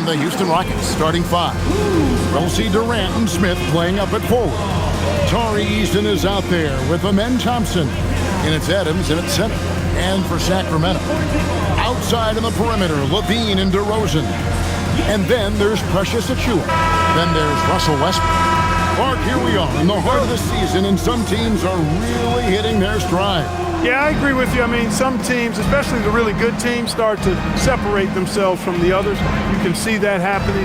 And the Houston Rockets starting 5. We'll see Durant and Smith playing up at forward. Tari Eason is out there with Amen Thompson. And it's Adams in at center. And for Sacramento, outside on the perimeter, Levine and DeRozan. And then there's Precious Achiuwa. Then there's Russell Westbrook. Mark, here we are in the heart of the season, and some teams are really hitting their stride. Yeah, I agree with you. I mean, some teams, especially the really good teams, start to separate themselves from the others. You can see that happening.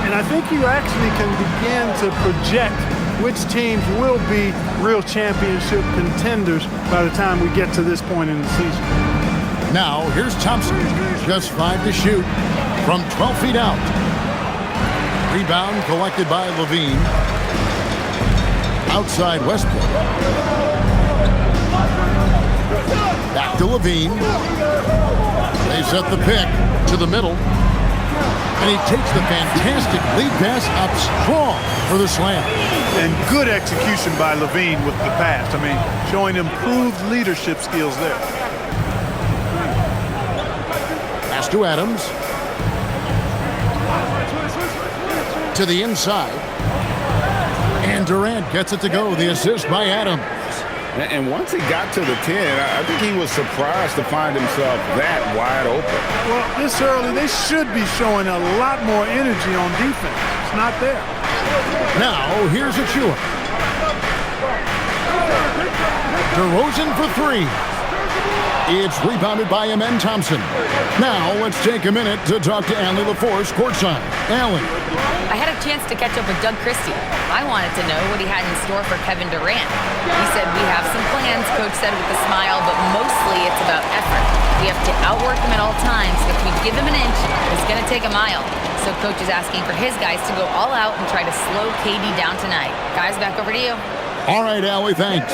And I think you actually can begin to project which teams will be real championship contenders by the time we get to this point in the season. Now, here's Thompson. Just 5 to shoot from 12 feet out. Rebound collected by Levine. Outside Westbrook. Back to Levine. They set the pick to the middle. And he takes the fantastic lead pass up strong for the slam. And good execution by Levine with the pass. I mean, showing improved leadership skills there. Pass to Adams. To the inside. And Durant gets it to go. The assist by Adams. And once he got to the 10, I think he was surprised to find himself that wide open. Well, this early, they should be showing a lot more energy on defense. It's not there. Now, here's Achiuwa. DeRozan for 3. It's rebounded by Amen Thompson. Now, let's take a minute to talk to Allie LaForce courtside. Allie. I had a chance to catch up with Doug Christie. I wanted to know what he had in store for Kevin Durant. He said, we have some plans, Coach said with a smile, but mostly it's about effort. We have to outwork him at all times. If we give him an inch, it's going to take a mile. So Coach is asking for his guys to go all out and try to slow KD down tonight. Guys, back over to you. All right, Allie, thanks.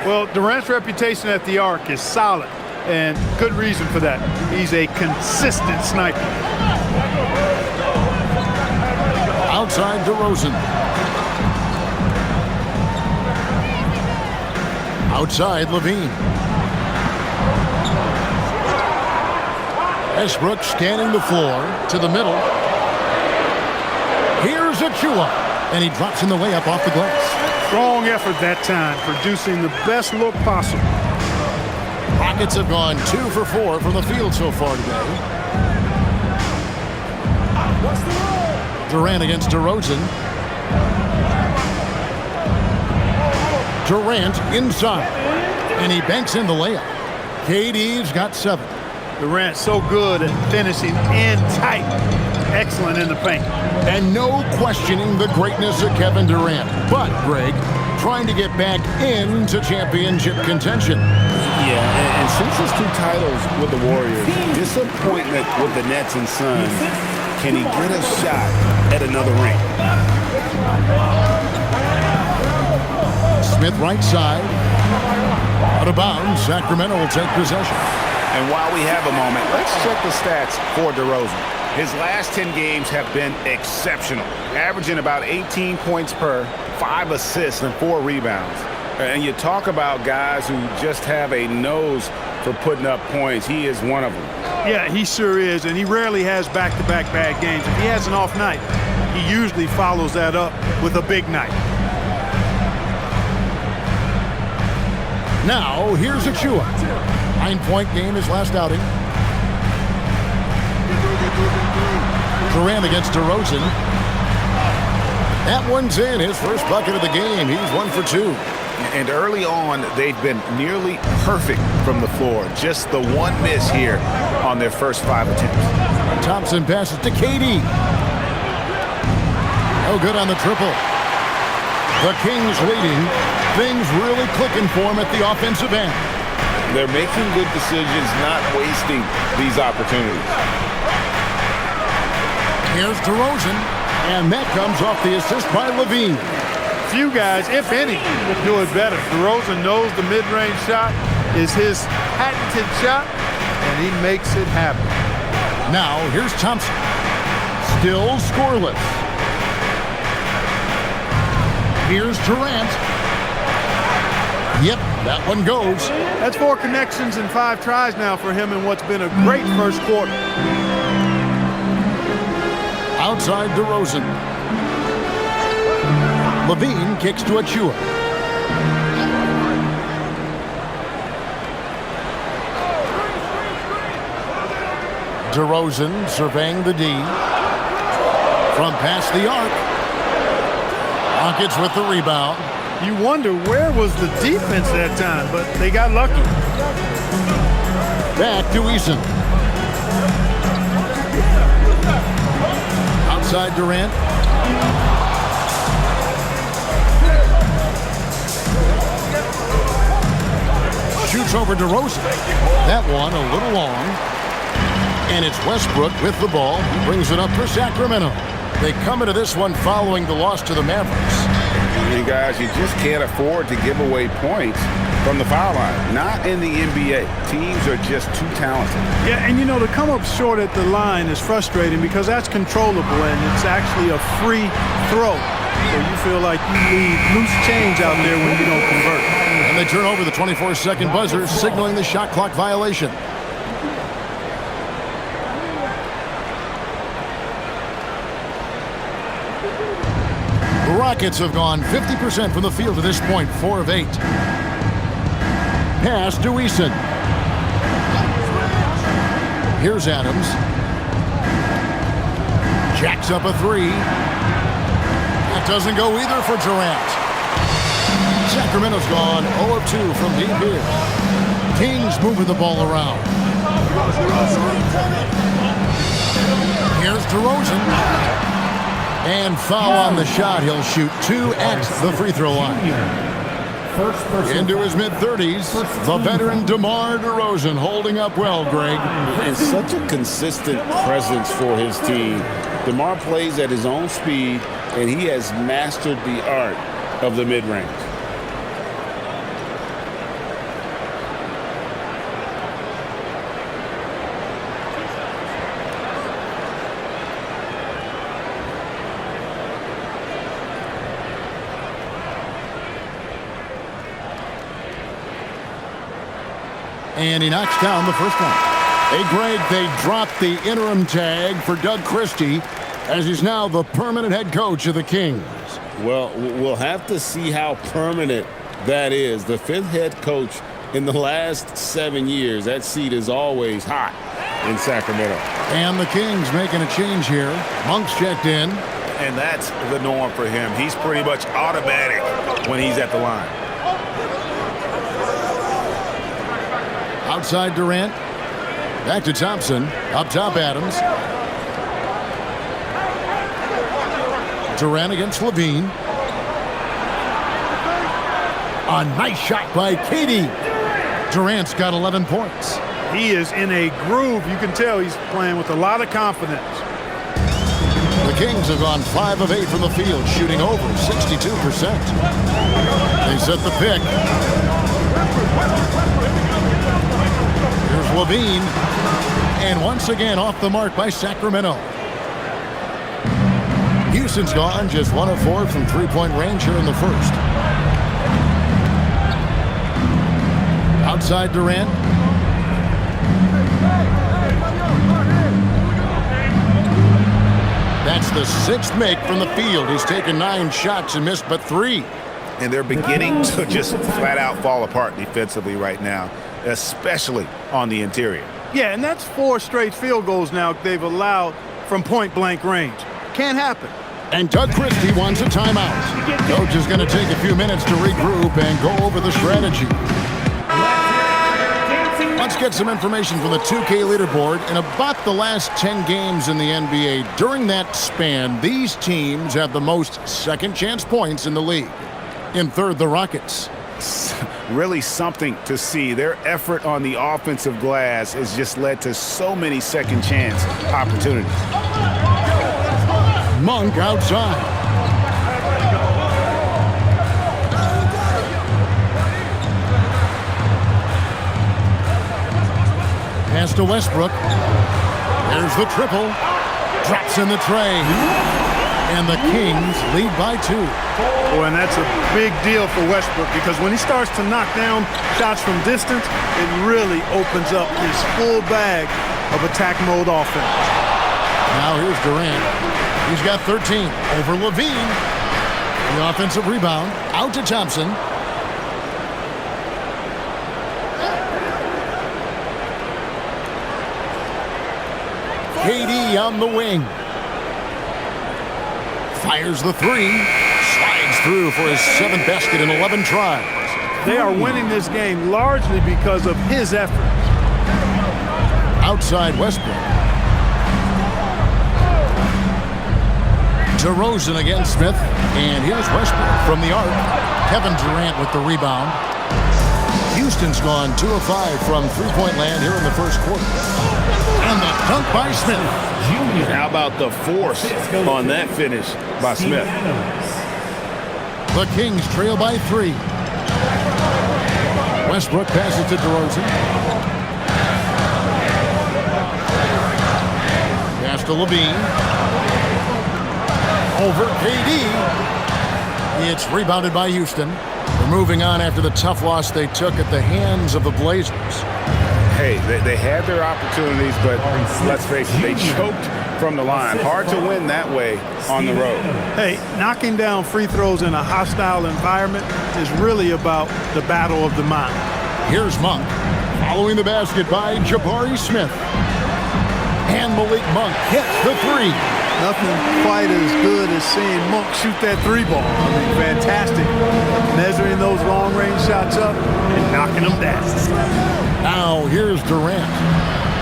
Well, Durant's reputation at the arc is solid, and good reason for that. He's a consistent sniper. Outside DeRozan. Outside Levine. Westbrook scanning the floor to the middle. Here's Achiuwa, and he drops in the layup off the glass. Strong effort that time, producing the best look possible. Rockets have gone 2 for 4 from the field so far today. Durant against DeRozan. Durant inside, and he banks in the layup. KD's got 7. Durant so good at finishing in tight. Excellent in the paint. And no questioning the greatness of Kevin Durant. But, Greg, trying to get back into championship contention. Yeah, and since his 2 titles with the Warriors, disappointment with the Nets and Suns, can he get a shot at another ring? Smith right side. Out of bounds, Sacramento will take possession. And while we have a moment, let's check the stats for DeRozan. His last 10 games have been exceptional, averaging about 18 points per, 5 assists, and 4 rebounds. And you talk about guys who just have a nose for putting up points. He is one of them. Yeah, he sure is, and he rarely has back-to-back bad games. If he has an off night, he usually follows that up with a big night. Now, here's Achiuwa. 9-point game his last outing. Durant against DeRozan. That one's in. His first bucket of the game. He's 1 for 2. And early on, they've been nearly perfect from the floor. Just the one miss here on their first 5 attempts. Thompson passes to KD. No good on the triple. The Kings leading. Things really clicking for him at the offensive end. They're making good decisions, not wasting these opportunities. Here's DeRozan, and that comes off the assist by Levine. Few guys, if any, will do it better. DeRozan knows the mid-range shot is his patented shot, and he makes it happen. Now, here's Thompson. Still scoreless. Here's Durant. Yep, that one goes. That's 4 connections and 5 tries now for him in what's been a great first quarter. Outside DeRozan. Levine kicks to Achua. DeRozan surveying the D. From past the arc. Rockets with the rebound. You wonder where was the defense that time, but they got lucky. Back to Eason. Outside Durant. Shoots over DeRozan. That one a little long. And it's Westbrook with the ball. He brings it up for Sacramento. They come into this one following the loss to the Mavericks. You guys, you just can't afford to give away points from the foul line. Not in the NBA. Teams are just too talented. Yeah, and you know, to come up short at the line is frustrating because that's controllable and it's actually a free throw. So you feel like you leave loose change out there when you don't convert. And they turn over the 24-second buzzer, signaling the shot clock violation. The Rockets have gone 50% from the field to this point, 4 of 8. Pass to Eason. Here's Adams. Jacks up a 3. That doesn't go either for Durant. Sacramento's gone 0 of 2 from deep here. Kings moving the ball around. Here's DeRozan. And foul on the shot. He'll shoot 2 at the free throw line. Into his mid-30s, the veteran DeMar DeRozan holding up well, Greg. And such a consistent presence for his team. DeMar plays at his own speed, and he has mastered the art of the mid-range. And he knocks down the first one. Hey, Greg, they dropped the interim tag for Doug Christie as he's now the permanent head coach of the Kings. Well, we'll have to see how permanent that is. The 5th head coach in the last 7 years. That seat is always hot in Sacramento. And the Kings making a change here. Monk's checked in. And that's the norm for him. He's pretty much automatic when he's at the line. Outside Durant. Back to Thompson. Up top Adams. Durant against Levine. A nice shot by Katie. Durant's got 11 points. He is in a groove. You can tell he's playing with a lot of confidence. The Kings have gone 5 of 8 from the field, shooting over 62%. They set the pick. Here's Levine. And once again off the mark by Sacramento. Houston's gone just 1 of 4 from three-point range here in the first. Outside Durant. That's the 6th make from the field. He's taken 9 shots and missed but 3. And they're beginning to just flat out fall apart defensively right now, especially on the interior. Yeah, and that's 4 straight field goals now they've allowed from point-blank range. Can't happen. And Doug Christie wants a timeout. Coach is going to take a few minutes to regroup and go over the strategy. Let's get some information from the 2K leaderboard. In about the last 10 games in the NBA, during that span, these teams have the most second-chance points in the league. In third, the Rockets. Really something to see. Their effort on the offensive glass has just led to so many second-chance opportunities. Monk outside. Pass to Westbrook. There's the triple. Drops in the tray. And the Kings lead by 2. Boy, and that's a big deal for Westbrook because when he starts to knock down shots from distance, it really opens up his full bag of attack mode offense. Now here's Durant. He's got 13 over Levine. The offensive rebound out to Thompson. KD on the wing. Fires the three. Slides through for his 7th basket in 11 tries. They are winning this game largely because of his effort. Outside Westbrook. DeRozan against Smith. And here's Westbrook from the arc. Kevin Durant with the rebound. Houston's gone 2 of 5 from three-point land here in the first quarter. And the dunk by Smith. How about the force on that finish by Smith? The Kings trail by 3. Westbrook passes to DeRozan. Pass to Levine. Over KD. It's rebounded by Houston. They're moving on after the tough loss they took at the hands of the Blazers. Hey, they had their opportunities, but let's face it, they choked from the line. Hard to win that way on the road. Hey, knocking down free throws in a hostile environment is really about the battle of the mind. Here's Monk. Following the basket by Jabari Smith. And Malik Monk hits the three. Nothing quite as good as seeing Monk shoot that three ball. I mean, fantastic. Measuring those long-range shots up and knocking them down. Now here's Durant.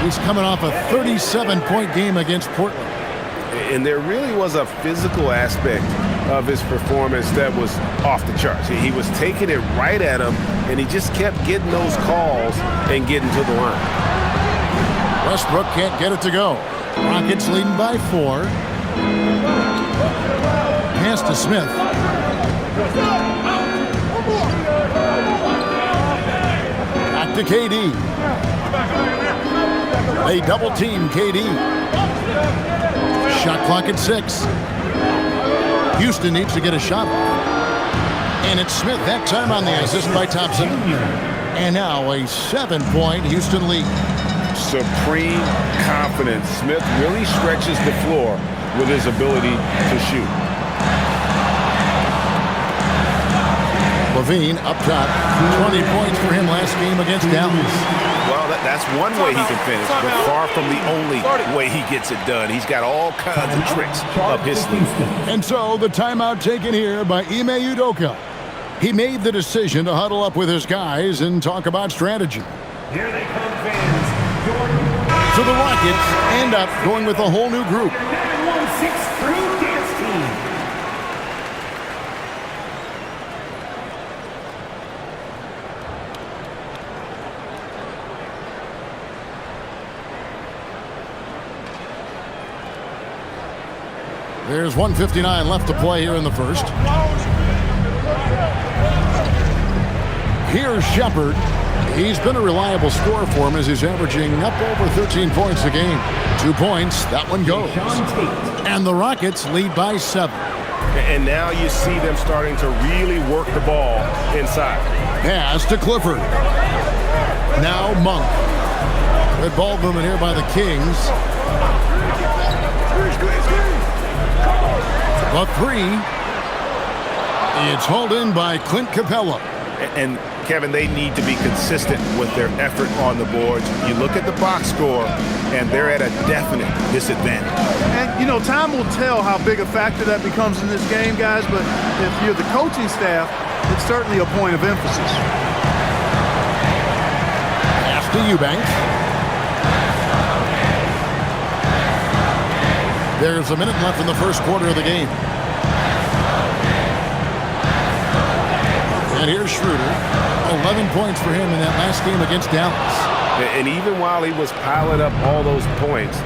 He's coming off a 37-point game against Portland. And there really was a physical aspect of his performance that was off the charts. He was taking it right at him, and he just kept getting those calls and getting to the line. Westbrook can't get it to go. Rockets leading by 4. Pass to Smith. Back to KD. They double team KD. Shot clock at 6. Houston needs to get a shot off. And it's Smith that time on the assist by Thompson. And now a 7-point Houston lead. Supreme confidence. Smith really stretches the floor with his ability to shoot. Levine up top. 20 points for him last game against Dallas. Well, that's one way he can finish, but far from the only way he gets it done. He's got all kinds of tricks up his sleeve. And so the timeout taken here by Ime Udoka. He made the decision to huddle up with his guys and talk about strategy. Here they come, fans. So the Rockets end up going with a whole new group. 916 Crew Dance Team. There's 1:59 left to play here in the first. Here's Shepard. He's been a reliable scorer for him as he's averaging up over 13 points a game. 2 points, that one goes. And the Rockets lead by 7. And now you see them starting to really work the ball inside. Pass to Clifford. Now Monk. Good ball movement here by the Kings. The three. It's hauled in by Clint Capella. And Kevin, they need to be consistent with their effort on the boards. You look at the box score, and they're at a definite disadvantage. And, you know, time will tell how big a factor that becomes in this game, guys, but if you're the coaching staff, it's certainly a point of emphasis. Pass to Eubanks. There's a minute left in the first quarter of the game. And here's Schroeder. 11 points for him in that last game against Dallas. And even while he was piling up all those points,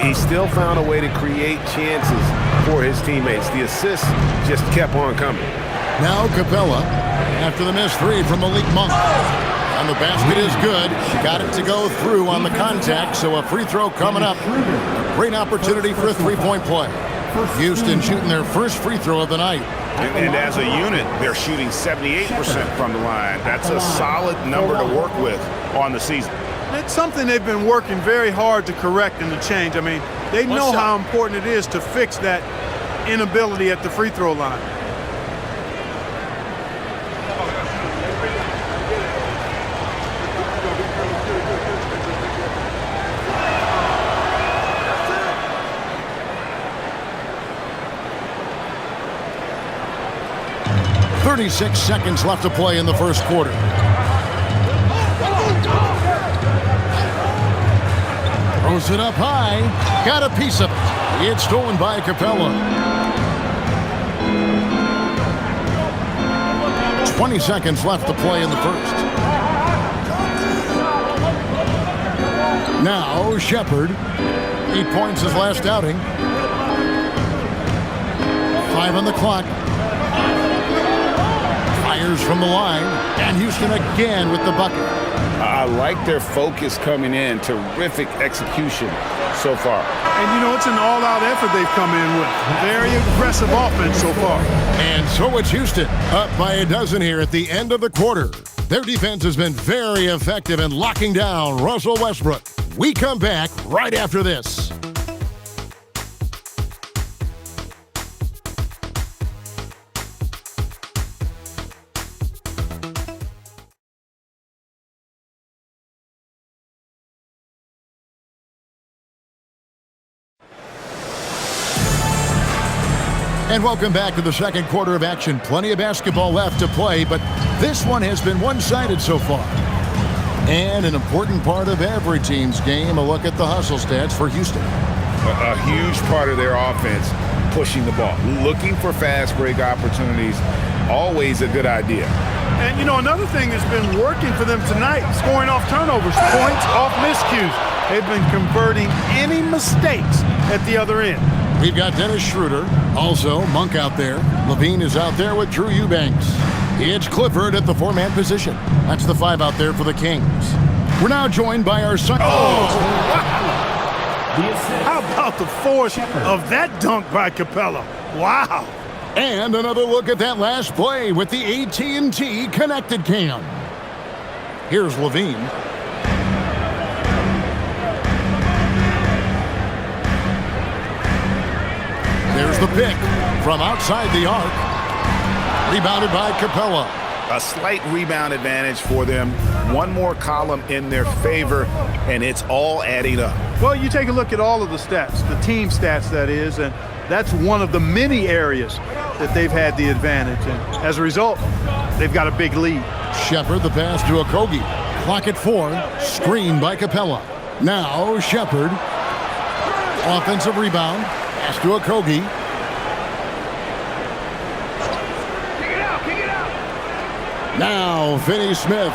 he still found a way to create chances for his teammates. The assists just kept on coming. Now Capella after the missed three from Malik Monk. And the basket is good. Got it to go through on the contact, so a free throw coming up. Great opportunity for a three-point play. Houston shooting their first free throw of the night. And as a unit, they're shooting 78% from the line. That's a solid number to work with on the season. It's something they've been working very hard to correct and to change. I mean, they know how important it is to fix that inability at the free throw line. .36 seconds left to play in the first quarter. Throws it up high. Got a piece of it. It's stolen by Capella. 20 seconds left to play in the first. Now Shepard. 8 points his last outing. 5 on the clock. Fires from the line, and Houston again with the bucket. I like their focus coming in. Terrific execution so far. And, you know, it's an all-out effort they've come in with. Very aggressive offense so far. And so it's Houston, up by a dozen here at the end of the quarter. Their defense has been very effective in locking down Russell Westbrook. We come back right after this. And welcome back to the second quarter of action. Plenty of basketball left to play, but this one has been one-sided so far. And an important part of every team's game, a look at the hustle stats for Houston. A huge part of their offense, pushing the ball. Looking for fast break opportunities, always a good idea. And, you know, another thing that's been working for them tonight, scoring off turnovers, points off miscues. They've been converting any mistakes at the other end. We've got Dennis Schroeder, also Monk out there. Levine is out there with Drew Eubanks. It's Clifford at the 4-man position. That's the 5 out there for the Kings. We're now joined by our son. How about the force of that dunk by Capella? Wow. And another look at that last play with the AT&T connected cam. Here's Levine. There's the pick from outside the arc. Rebounded by Capella. A slight rebound advantage for them. One more column in their favor, and it's all adding up. Well, you take a look at all of the stats, the team stats that is, and that's one of the many areas that they've had the advantage. And as a result, they've got a big lead. Shepard, the pass to Okogie. Clock at 4. Screen by Capella. Now Shepard. Offensive rebound. Pass to Okogie. Now Finney-Smith.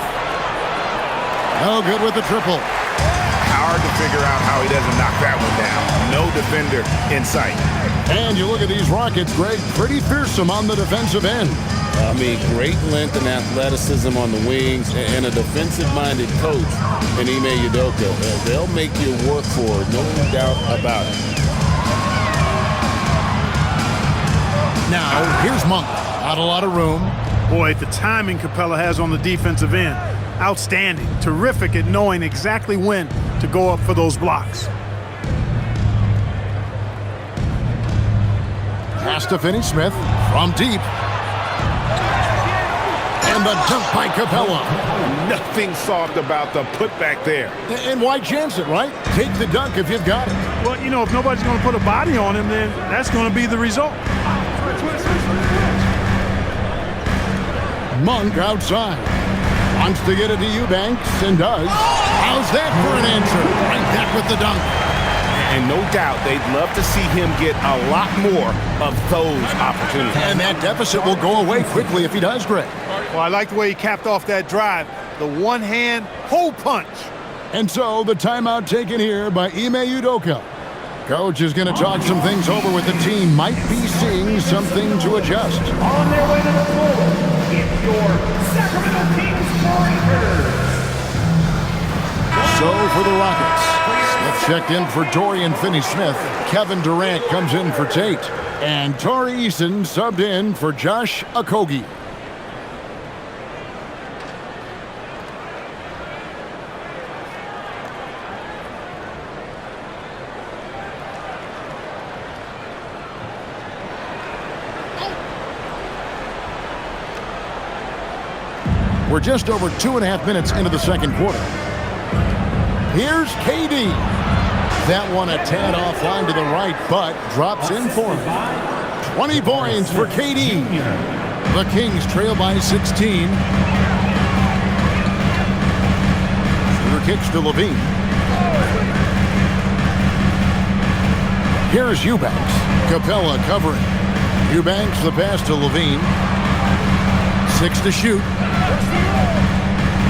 No good with the triple. Hard to figure out how he doesn't knock that one down. No defender in sight. And you look at these Rockets, Greg, pretty fearsome on the defensive end. I mean, great length and athleticism on the wings, and a defensive-minded coach in Ime Udoka. They'll make you work for it, no doubt about it. Now, here's Monk. Not a lot of room. Boy, the timing Capella has on the defensive end, outstanding. Terrific at knowing exactly when to go up for those blocks. Pass to Finney-Smith from deep. And the dunk by Capella. Nothing soft about the putback there. And why chance it, right? Take the dunk if you've got it. Well, you know, if nobody's going to put a body on him, then that's going to be the result. Monk outside. Wants to get it to Eubanks and does. How's that for an answer? Right back with the dunk. And no doubt they'd love to see him get a lot more of those opportunities. And that deficit will go away quickly if he does, Greg. Well, I like the way he capped off that drive. The one-hand hole punch. And so the timeout taken here by Ime Udoka. Coach is going to talk some things over with the team. Might be seeing something to adjust. On their way to the floor, it's your Sacramento Kings Warriors. So for the Rockets, Smith checked in for Dorian Finney-Smith. Kevin Durant comes in for Tate. And Tari Eason subbed in for Josh Okogie. We're just over 2.5 minutes into the second quarter. Here's KD. That one a tad offline to the right, but drops in for him. 20 points for KD. The Kings trail by 16. Shooter kicks to Levine. Here's Eubanks. Capella covering. Eubanks the pass to Levine. 6 to shoot.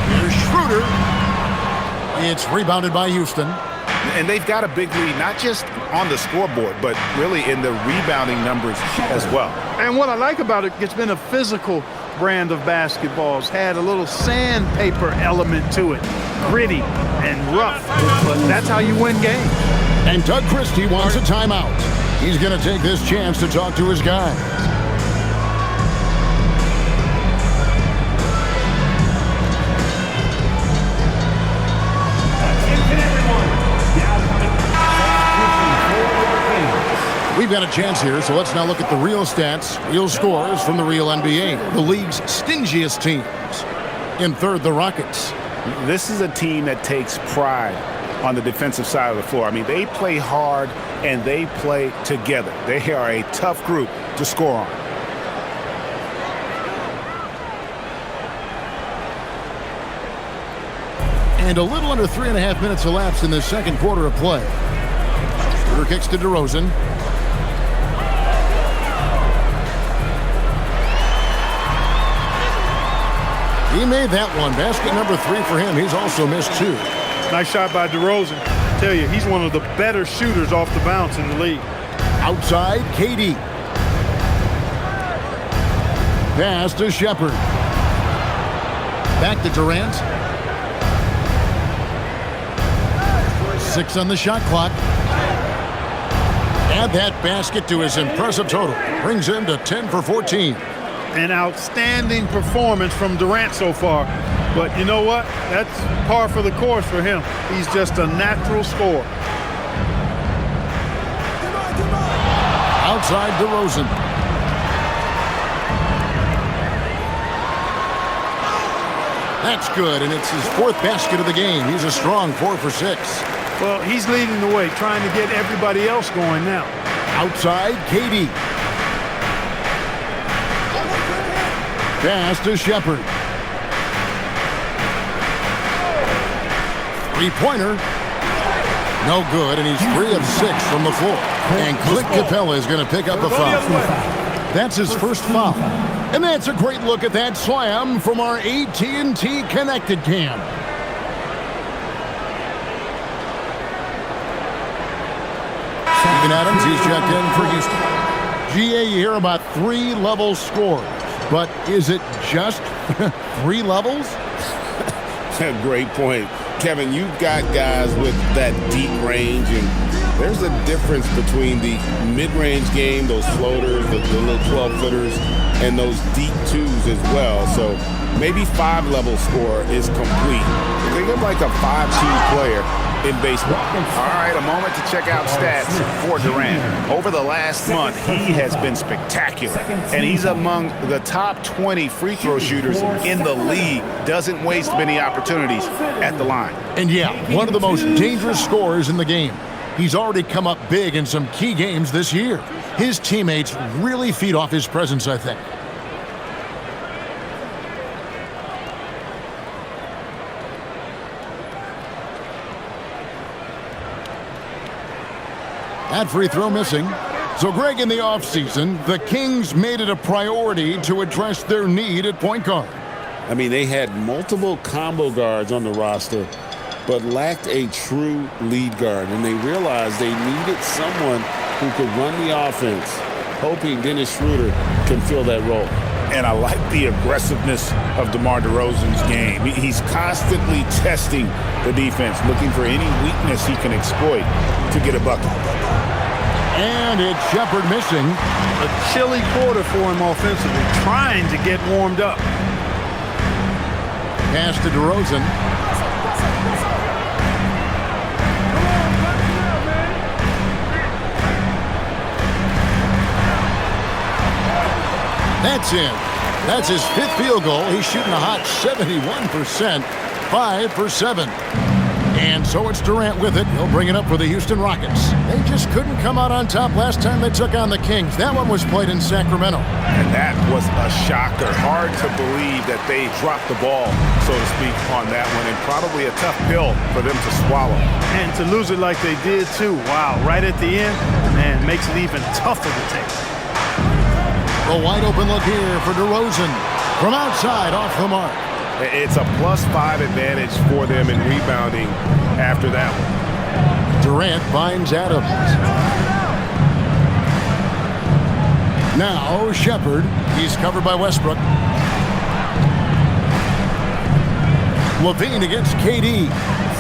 Here's Schroeder. It's rebounded by Houston. And they've got a big lead, not just on the scoreboard, but really in the rebounding numbers as well. And what I like about it, it's been a physical brand of basketball. It's had a little sandpaper element to it. Gritty and rough, but that's how you win games. And Doug Christie wants a timeout. He's going to take this chance to talk to his guys. We've got a chance here, so let's now look at the real stats, real scores from the real NBA. The league's stingiest teams. In third, the Rockets. This is a team that takes pride on the defensive side of the floor. I mean, they play hard and they play together. They are a tough group to score on. And a little under 3.5 minutes elapsed in the second quarter of play. Shooter kicks to DeRozan. He made that one. Basket number 3 for him. He's also missed 2. Nice shot by DeRozan. I tell you, he's one of the better shooters off the bounce in the league. Outside, KD. Pass to Shepard. Back to Durant. 6 on the shot clock. Add that basket to his impressive total. Brings him to 10 for 14. An outstanding performance from Durant so far. But you know what? That's par for the course for him. He's just a natural scorer. Outside DeRozan. That's good, and it's his 4th basket of the game. He's a strong 4 for 6. Well, he's leading the way, trying to get everybody else going now. Outside, KD. Pass to Shepard. 3-pointer. No good, and he's 3 of 6 from the floor. And Clint Capella is going to pick up a foul. That's his first foul. And that's a great look at that slam from our AT&T Connected Cam. Steven Adams, he's checked in for Houston. GA, you hear about 3-level scores. But is it just 3 levels? Great point. Kevin, you've got guys with that deep range, and there's a difference between the mid-range game, those floaters, the little 12-footers, and those deep 2s as well. So maybe 5-level score is complete. Think of like a 5-2 player in baseball. All right, a moment to check out stats for Durant. Over the last month, he has been spectacular, and he's among the top 20 free throw shooters in the league. Doesn't waste many opportunities at the line. And yeah, one of the most dangerous scorers in the game. He's already come up big in some key games this year. His teammates really feed off his presence, I think. That free throw missing. So, Greg, in the offseason, the Kings made it a priority to address their need at point guard. I mean, they had multiple combo guards on the roster, but lacked a true lead guard. And they realized they needed someone who could run the offense, hoping Dennis Schroeder can fill that role. And I like the aggressiveness of DeMar DeRozan's game. He's constantly testing the defense, looking for any weakness he can exploit to get a bucket. And it's Shepard missing. A chilly quarter for him offensively, trying to get warmed up. Pass to DeRozan. That's in. That's his 5th field goal. He's shooting a hot 71%, 5 for 7. And so it's Durant with it. He'll bring it up for the Houston Rockets. They just couldn't come out on top last time they took on the Kings. That one was played in Sacramento. And that was a shocker. Hard to believe that they dropped the ball, so to speak, on that one. And probably a tough pill for them to swallow. And to lose it like they did, too. Wow, right at the end, man, makes it even tougher to take. A wide open look here for DeRozan. From outside, off the mark. It's a +5 advantage for them in rebounding after that one. Durant finds Adams. Now Shepard. He's covered by Westbrook. Levine against KD.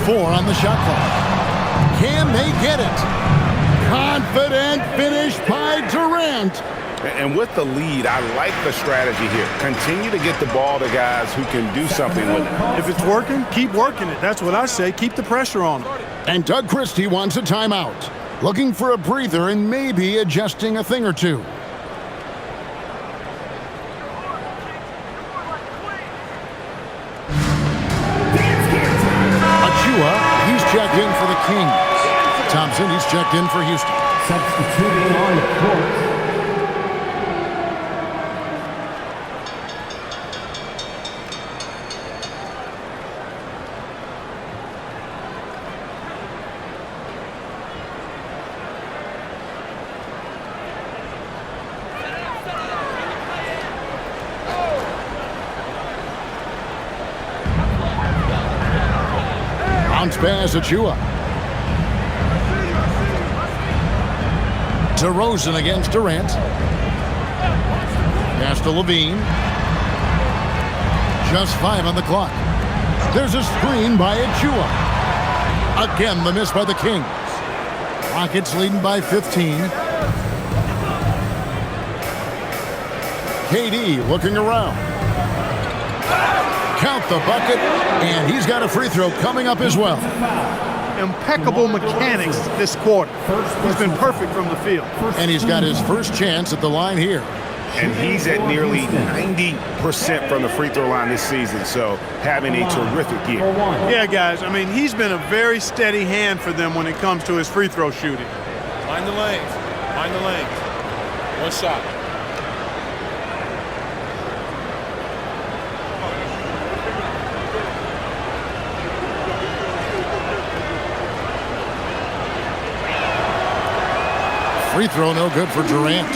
4 on the shot clock. Can they get it? Confident finish by Durant. And with the lead, I like the strategy here. Continue to get the ball to guys who can do something with it. If it's working, keep working it. That's what I say. Keep the pressure on them. And Doug Christie wants a timeout. Looking for a breather and maybe adjusting a thing or two. Achua, he's checked in for the Kings. Thompson, he's checked in for Houston. Substituting on the court. Bounce pass, Achua. DeRozan against Durant. Pass to Levine. Just 5 on the clock. There's a screen by Achua. Again, the miss by the Kings. Rockets leading by 15. KD looking around. Count the bucket, and he's got a free throw coming up as well. Impeccable mechanics this quarter. He's been perfect from the field. And he's got his first chance at the line here. And he's at nearly 90% from the free throw line this season, so having a terrific year. Yeah, guys, I mean, he's been a very steady hand for them when it comes to his free throw shooting. Find the lanes. Find the lanes. One shot. Free throw no good for Durant.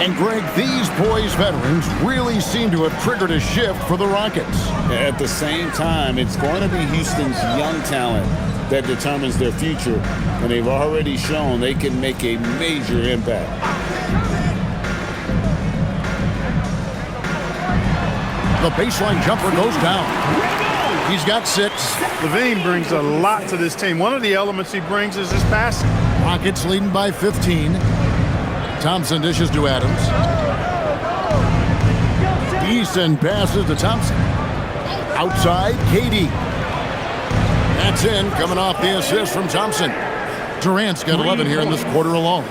And Greg, these poised veterans really seem to have triggered a shift for the Rockets. At the same time, it's going to be Houston's young talent that determines their future, and they've already shown they can make a major impact. The baseline jumper goes down. He's got 6. Levine brings a lot to this team. One of the elements he brings is his passing. Rockets leading by 15. Thompson dishes to Adams. Easton passes to Thompson. Outside, KD. That's in, coming off the assist from Thompson. Durant's got 11 here in this quarter alone.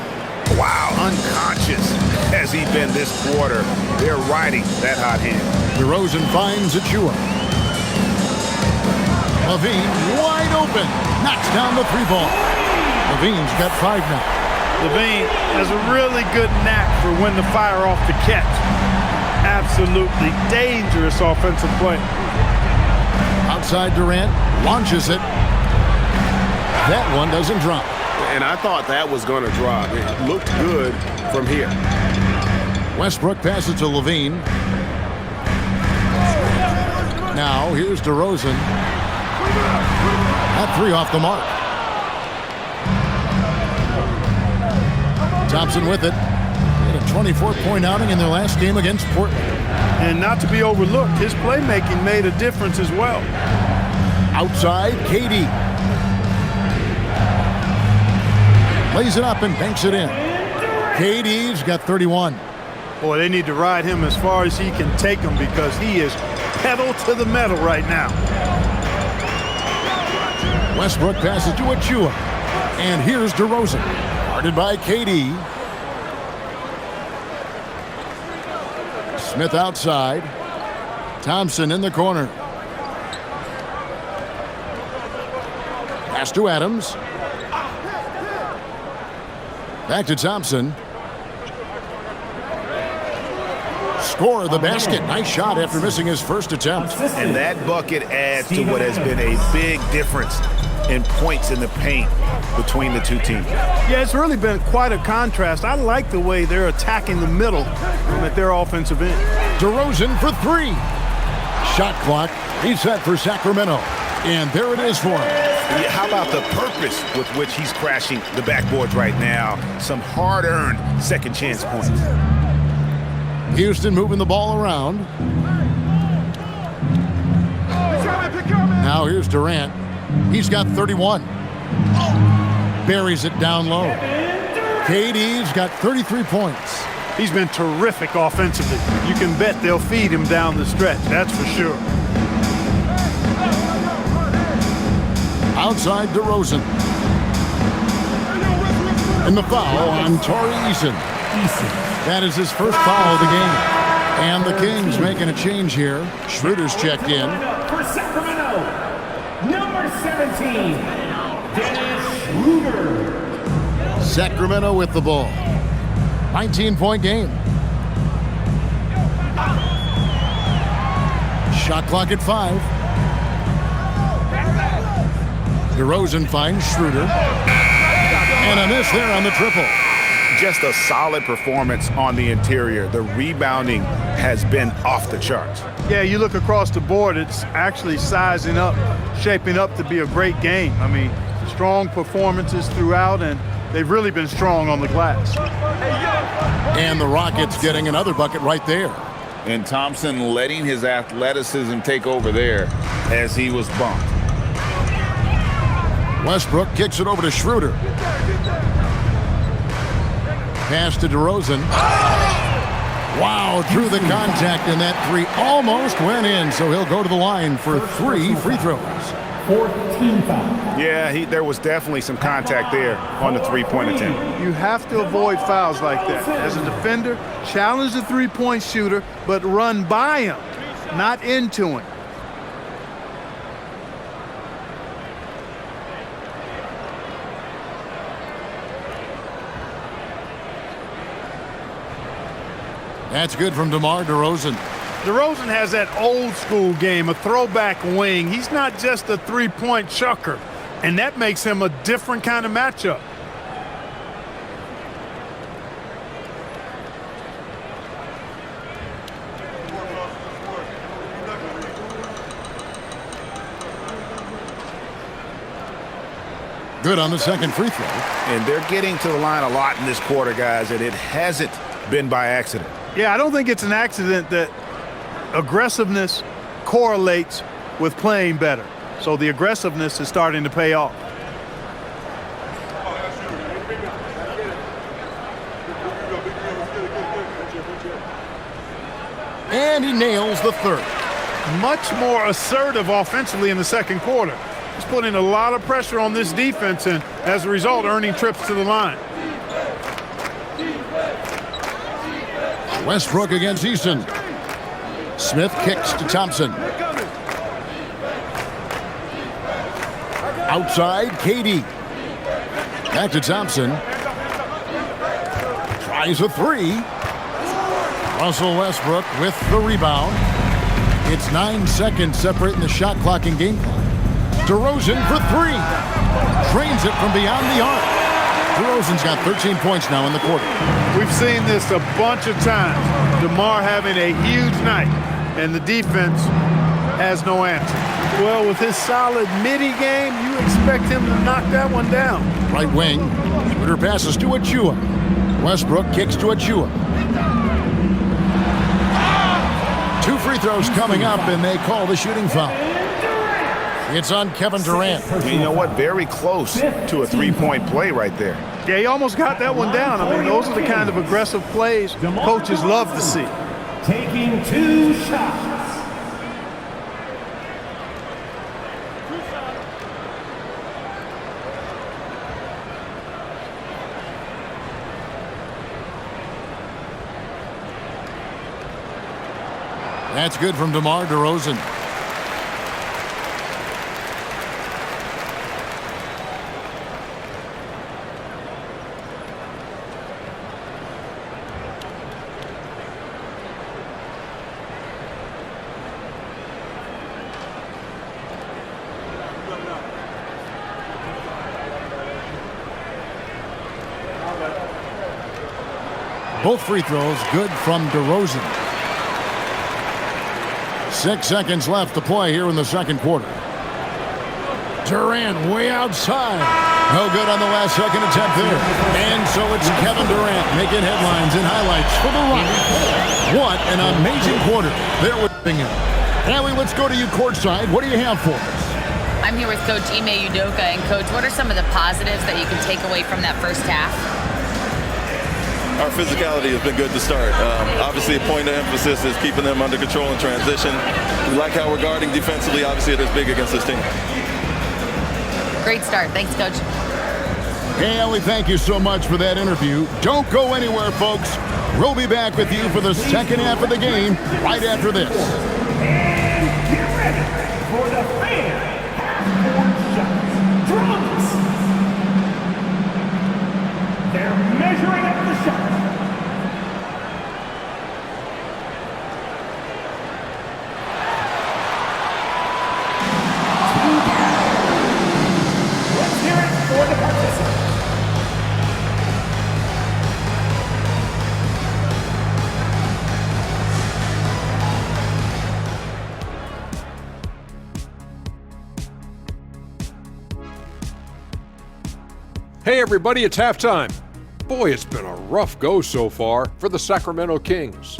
Wow, unconscious has he been this quarter. They're riding that hot hand. DeRozan finds Achua. Levine wide open. Knocks down the 3-ball. Levine's got 5 now. Levine has a really good knack for when to fire off the catch. Absolutely dangerous offensive play. Outside Durant, launches it. That one doesn't drop. And I thought that was going to drop. It looked good from here. Westbrook passes to Levine. Now here's DeRozan. That 3 off the mark. Thompson with it. He had a 24-point outing in their last game against Portland. And not to be overlooked, his playmaking made a difference as well. Outside, KD. Lays it up and banks it in. KD's got 31. Boy, they need to ride him as far as he can take him because he is pedal to the metal right now. Westbrook passes to Achua. And here's DeRozan. Guarded by KD. Smith outside. Thompson in the corner. Pass to Adams. Back to Thompson. Score the basket. Nice shot after missing his first attempt. And that bucket adds to what has been a big difference in points in the paint between the two teams. Yeah, it's really been quite a contrast. I like the way they're attacking the middle at their offensive end. DeRozan for three. Shot clock reset for Sacramento. And there it is for him. How about the purpose with which he's crashing the backboards right now? Some hard-earned second chance points. Houston moving the ball around. Now here's Durant. He's got 31. Buries it down low. KD's got 33 points. He's been terrific offensively. You can bet they'll feed him down the stretch, that's for sure. Outside DeRozan. And the foul on Tari Eason. That is his first foul of the game. And the Kings making a change here. Schroeder's checked in. For Sacramento, number 17, Dennis Schroeder. Sacramento with the ball. 19-point game. Shot clock at 5. DeRozan finds Schroeder. And a miss there on the triple. Just a solid performance on the interior. The rebounding has been off the charts. Yeah, you look across the board, it's actually sizing up, shaping up to be a great game. I mean, strong performances throughout, and they've really been strong on the glass. And the Rockets getting another bucket right there. And Thompson letting his athleticism take over there as he was bumped. Westbrook kicks it over to Schroeder. Pass to DeRozan. Wow, through the contact, and that three almost went in, so he'll go to the line for 3 free throws. 14 foul. Yeah, there was definitely some contact there on the three-point attempt. You have to avoid fouls like that. As a defender, challenge the three-point shooter, but run by him, not into him. That's good from DeMar DeRozan. DeRozan has that old school game, a throwback wing. He's not just a three-point chucker, and that makes him a different kind of matchup. Good on the second free throw. And they're getting to the line a lot in this quarter, guys, and it hasn't been by accident. Yeah, I don't think it's an accident that aggressiveness correlates with playing better. So the aggressiveness is starting to pay off. And he nails the third. Much more assertive offensively in the second quarter. He's putting a lot of pressure on this defense and, as a result, earning trips to the line. Westbrook against Easton. Smith kicks to Thompson. Outside, KD. Back to Thompson. Tries a three. Russell Westbrook with the rebound. It's 9 seconds separating the shot clock and game clock. DeRozan for three. Drains it from beyond the arc. DeRozan's got 13 points now in the quarter. We've seen this a bunch of times. DeMar having a huge night, and the defense has no answer. Well, with his solid midi game, you expect him to knock that one down. Right wing. Schroeder passes to Achua. Westbrook kicks to Achua. 2 free throws coming up, and they call the shooting foul. It's on Kevin Durant. You know what? Very close to a three-point play right there. Yeah, he almost got that one down. I mean, those are the kind of aggressive plays coaches love to see. Taking 2 shots. That's good from DeMar DeRozan. Both free throws good from DeRozan. 6 seconds left to play here in the second quarter. Durant way outside. No good on the last second attempt there. And so it's Kevin Durant making headlines and highlights for the Rockets. What an amazing quarter. There with him. Allie, let's go to you courtside. What do you have for us? I'm here with Coach Ime Udoka. And, Coach, what are some of the positives that you can take away from that first half? Our physicality has been good to start. Obviously, a point of emphasis is keeping them under control in transition. We like how we're guarding defensively. Obviously, it is big against this team. Great start. Thanks, Coach. Hey, Ellie, thank you so much for that interview. Don't go anywhere, folks. We'll be back with you for the second half of the game right after this. And get ready for the fan half-court shots. Drums. They're measuring up the shot. Let's hear it for the participants. Hey everybody, it's halftime. Boy, it's been a rough go so far for the Sacramento Kings.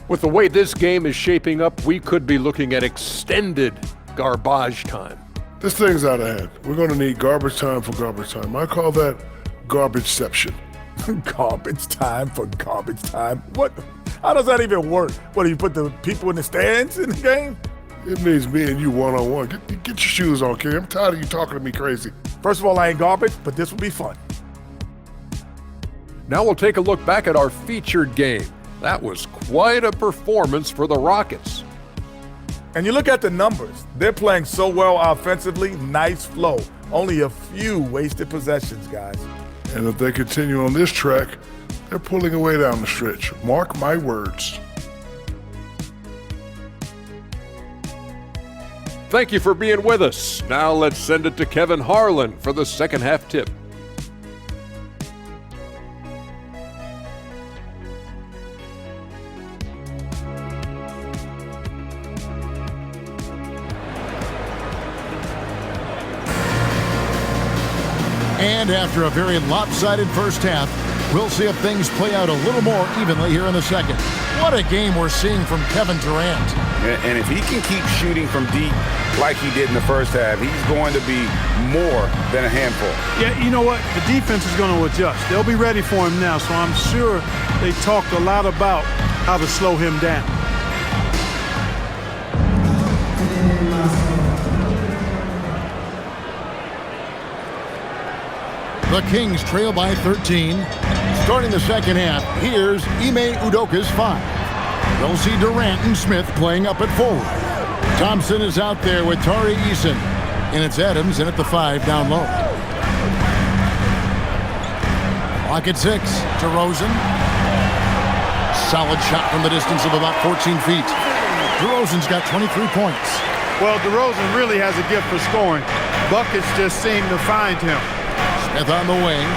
With the way this game is shaping up, we could be looking at extended garbage time. This thing's out of hand. We're going to need garbage time for garbage time. I call that garbageception. Garbage time for garbage time? What? How does that even work? What, do you put the people in the stands in the game? It means me and you one-on-one. Get your shoes on, kid. I'm tired of you talking to me crazy. First of all, I ain't garbage, but this will be fun. Now we'll take a look back at our featured game. That was quite a performance for the Rockets. And you look at the numbers. They're playing so well offensively, nice flow. Only a few wasted possessions, guys. And if they continue on this track, they're pulling away down the stretch. Mark my words. Thank you for being with us. Now let's send it to Kevin Harlan for the second half tip. And after a very lopsided first half, we'll see if things play out a little more evenly here in the second. What a game we're seeing from Kevin Durant. And if he can keep shooting from deep like he did in the first half, he's going to be more than a handful. Yeah, you know what? The defense is going to adjust. They'll be ready for him now, so I'm sure they talked a lot about how to slow him down. The Kings trail by 13. Starting the second half, here's Ime Udoka's 5. We'll see Durant and Smith playing up at forward. Thompson is out there with Tari Eason. And it's Adams in at the 5 down low. Clock at 6. DeRozan. Solid shot from the distance of about 14 feet. DeRozan's got 23 points. Well, DeRozan really has a gift for scoring. Buckets just seem to find him. Smith on the wing.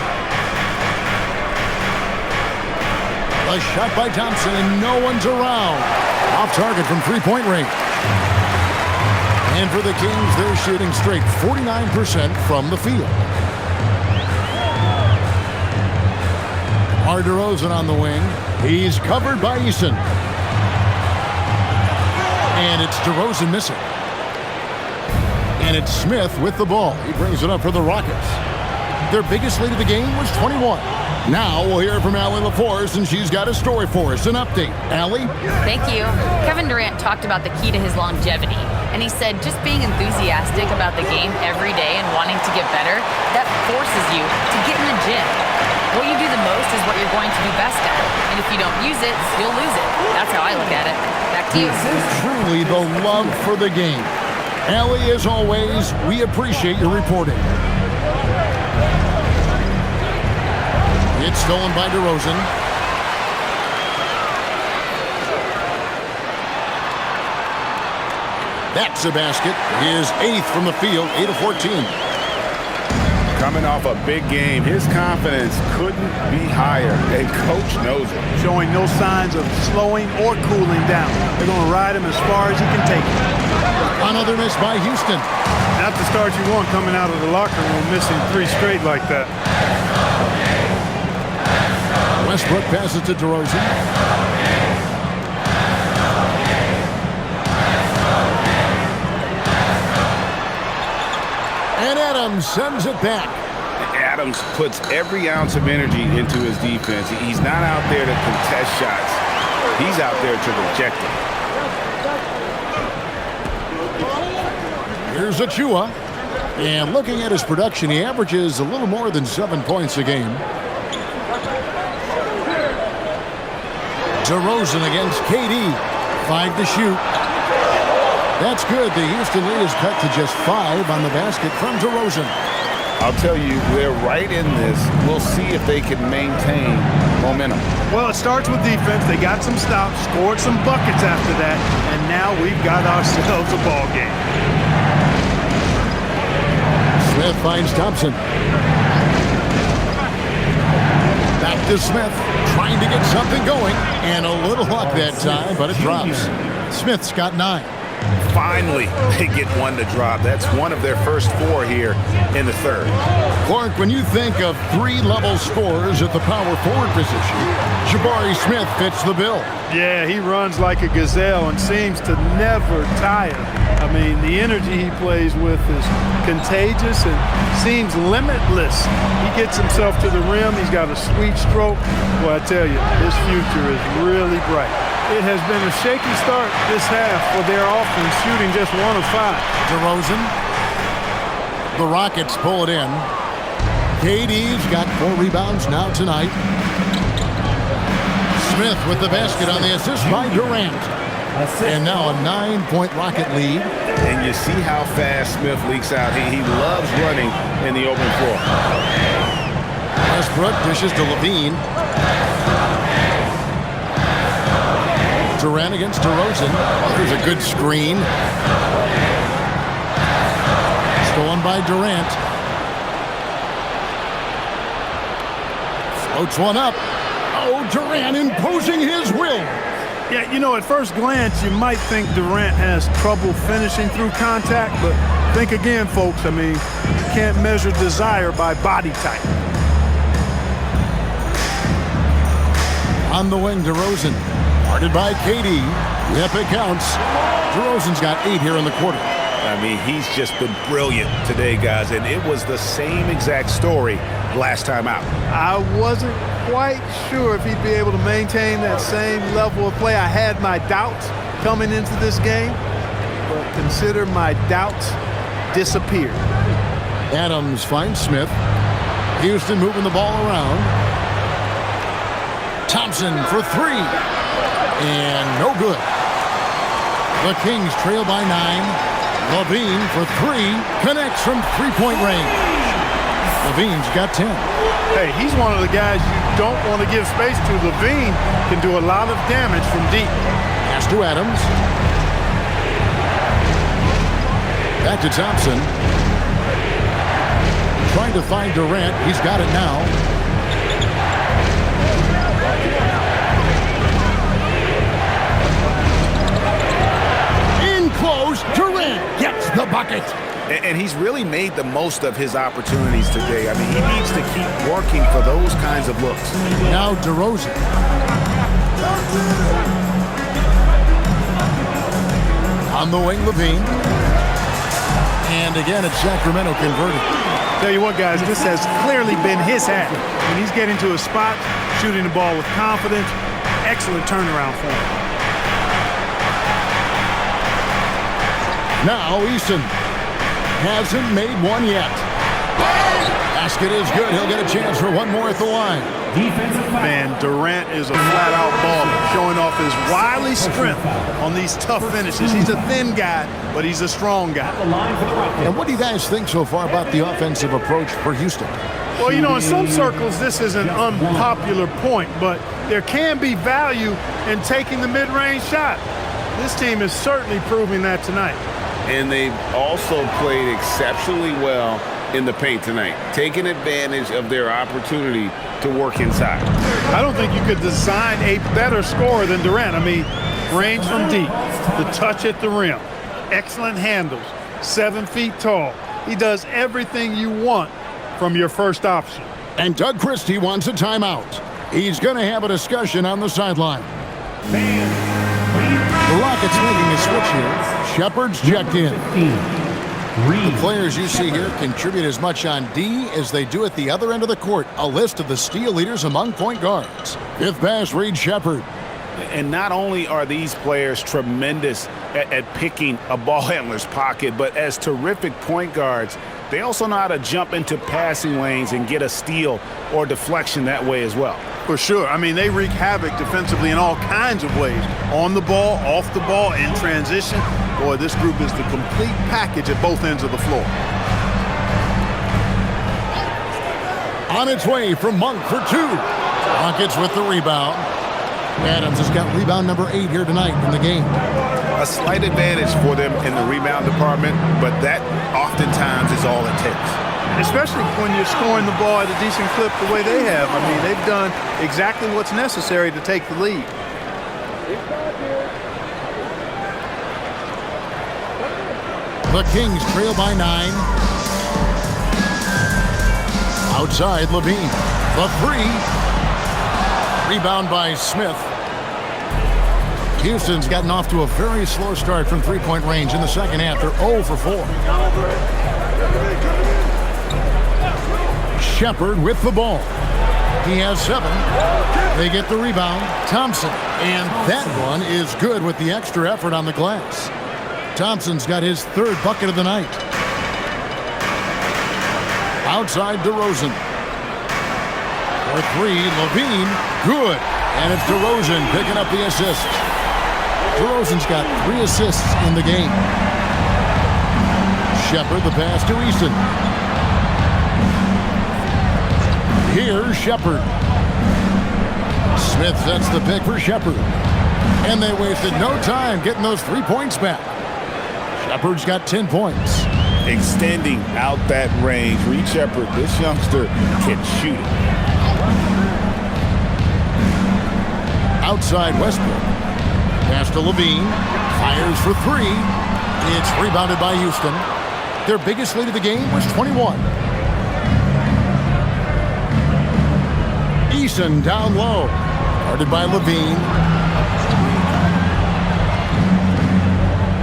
A shot by Thompson, and no one's around. Off target from three-point range. And for the Kings, they're shooting straight 49% from the field. DeRozan on the wing. He's covered by Eason. And it's DeRozan missing. And it's Smith with the ball. He brings it up for the Rockets. Their biggest lead of the game was 21. Now we'll hear from Allie LaForce, and she's got a story for us. An update. Allie? Thank you. Kevin Durant talked about the key to his longevity, and he said just being enthusiastic about the game every day and wanting to get better, that forces you to get in the gym. What you do the most is what you're going to do best at. And if you don't use it, you'll lose it. That's how I look at it. Back to you. Truly the love for the game. Allie, as always, we appreciate your reporting. It's stolen by DeRozan. That's a basket. His 8th from the field, 8 of 14. Coming off a big game, his confidence couldn't be higher, and coach knows it. Showing no signs of slowing or cooling down. They're going to ride him as far as he can take it. Another miss by Houston. Not the start you want coming out of the locker room, missing 3 straight like that. Westbrook passes to DeRozan. And Adams sends it back. Adams puts every ounce of energy into his defense. He's not out there to contest shots. He's out there to reject them. Here's Achua. And looking at his production, he averages a little more than 7 points a game. DeRozan against KD. 5 to shoot. That's good. The Houston lead is cut to just 5 on the basket from DeRozan. I'll tell you, they're right in this. We'll see if they can maintain momentum. Well, it starts with defense. They got some stops, scored some buckets after that, and now we've got ourselves a ball game. Smith finds Thompson. Back to Smith, trying to get something going, and a little luck that time, but it drops. Smith's got 9. Finally, they get one to drop. That's one of their first 4 here in the third. Clark, when you think of 3-level scorers at the power forward position, Jabari Smith fits the bill. Yeah, he runs like a gazelle and seems to never tire. I mean, the energy he plays with is contagious and seems limitless. He gets himself to the rim. He's got a sweet stroke. Well, I tell you, his future is really bright. It has been a shaky start this half for their offense, shooting just 1 of 5. DeRozan. The Rockets pull it in. KD's got 4 rebounds now tonight. Smith with the basket on the assist by Durant. And now a 9-point Rocket lead. And you see how fast Smith leaks out. He loves running in the open floor. Westbrook dishes to Levine. Durant against DeRozan. There's a good screen. Stolen by Durant. Floats one up. Oh, Durant imposing his will. Yeah, you know, at first glance, you might think Durant has trouble finishing through contact, but think again, folks. I mean, you can't measure desire by body type. On the wing, DeRozan. Guarded by KD. Yep, it counts. DeRozan's got 8 here in the quarter. I mean, he's just been brilliant today, guys, and it was the same exact story last time out. I wasn't quite sure if he'd be able to maintain that same level of play. I had my doubts coming into this game, but consider my doubts disappeared. Adams finds Smith. Houston moving the ball around. Thompson for 3. And no good. The Kings trail by 9. Levine for 3. Connects from 3-point range. Levine's got 10. Hey, he's one of the guys you don't want to give space to. Levine can do a lot of damage from deep. Pass to Adams. Back to Thompson. Trying to find Durant. He's got it now. Close. Durant gets the bucket. And he's really made the most of his opportunities today. I mean, he needs to keep working for those kinds of looks. Now DeRozan. On the wing, Levine. And again, it's Sacramento converted. Tell you what, guys, this has clearly been his half. When he's getting to a spot, shooting the ball with confidence, excellent turnaround for him. Now Easton hasn't made one yet. Basket is good. He'll get a chance for one more at the line. Man, Durant is a flat-out baller, showing off his wily strength on these tough finishes. He's a thin guy, but he's a strong guy. And what do you guys think so far about the offensive approach for Houston? Well, you know, in some circles, this is an unpopular point, but there can be value in taking the mid-range shot. This team is certainly proving that tonight. And they've also played exceptionally well in the paint tonight, taking advantage of their opportunity to work inside. I don't think you could design a better scorer than Durant. I mean, range from deep, the touch at the rim, excellent handles, 7 feet tall. He does everything you want from your first option. And Doug Christie wants a timeout. He's going to have a discussion on the sideline. The Rockets making a switch here. Shepard's checked in. The players you see here contribute as much on D as they do at the other end of the court. A list of the steal leaders among point guards. Fifth pass, Reed Shepard. And not only are these players tremendous at picking a ball handler's pocket, but as terrific point guards, they also know how to jump into passing lanes and get a steal or deflection that way as well. For sure. I mean, they wreak havoc defensively in all kinds of ways. On the ball, off the ball, in transition. Boy, this group is the complete package at both ends of the floor. On its way from Monk for two. Rockets with the rebound. Adams has got rebound number 8 here tonight in the game. A slight advantage for them in the rebound department, but that oftentimes is all it takes. Especially when you're scoring the ball at a decent clip the way they have. I mean, they've done exactly what's necessary to take the lead. The Kings trail by 9. Outside, Levine. The 3. Rebound by Smith. Houston's gotten off to a very slow start from three-point range in the second half. They're 0 for 4. Shepard with the ball. He has 7. They get the rebound. Thompson. And that one is good with the extra effort on the glass. Thompson's got his 3rd bucket of the night. Outside DeRozan. For 3, Levine. Good. And it's DeRozan picking up the assist. DeRozan's got 3 assists in the game. Shepard the pass to Easton. Here's Shepard. Smith sets the pick for Shepard. And they wasted no time getting those 3 points back. Shepard's got 10 points. Extending out that range. Reed Shepard, this youngster can shoot it. Outside Westbrook. Pass to Levine. Fires for 3. It's rebounded by Houston. Their biggest lead of the game was 21. Eason down low. Guarded by Levine.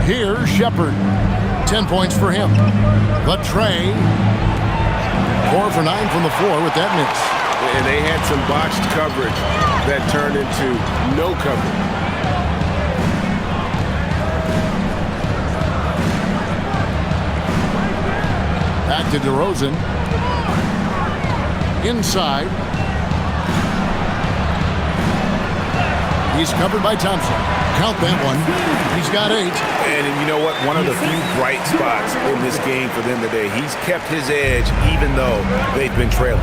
Here's Shepard. 10 points for him. Latrey. 4 for 9 from the floor with that miss. And they had some botched coverage that turned into no coverage. Back to DeRozan. Inside. He's covered by Thompson. Count that one. He's got 8. And you know what? One of the few bright spots in this game for them today. He's kept his edge even though they've been trailing.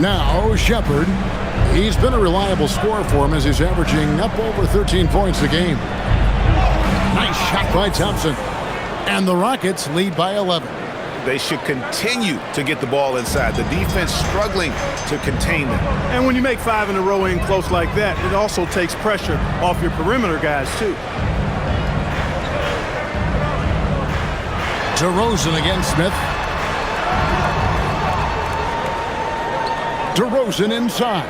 Now, Shepard. He's been a reliable scorer for him as he's averaging up over 13 points a game. Nice shot by Thompson. And the Rockets lead by 11. They should continue to get the ball inside. The defense struggling to contain them. And when you make 5 in a row in close like that, it also takes pressure off your perimeter guys, too. DeRozan against Smith. DeRozan inside.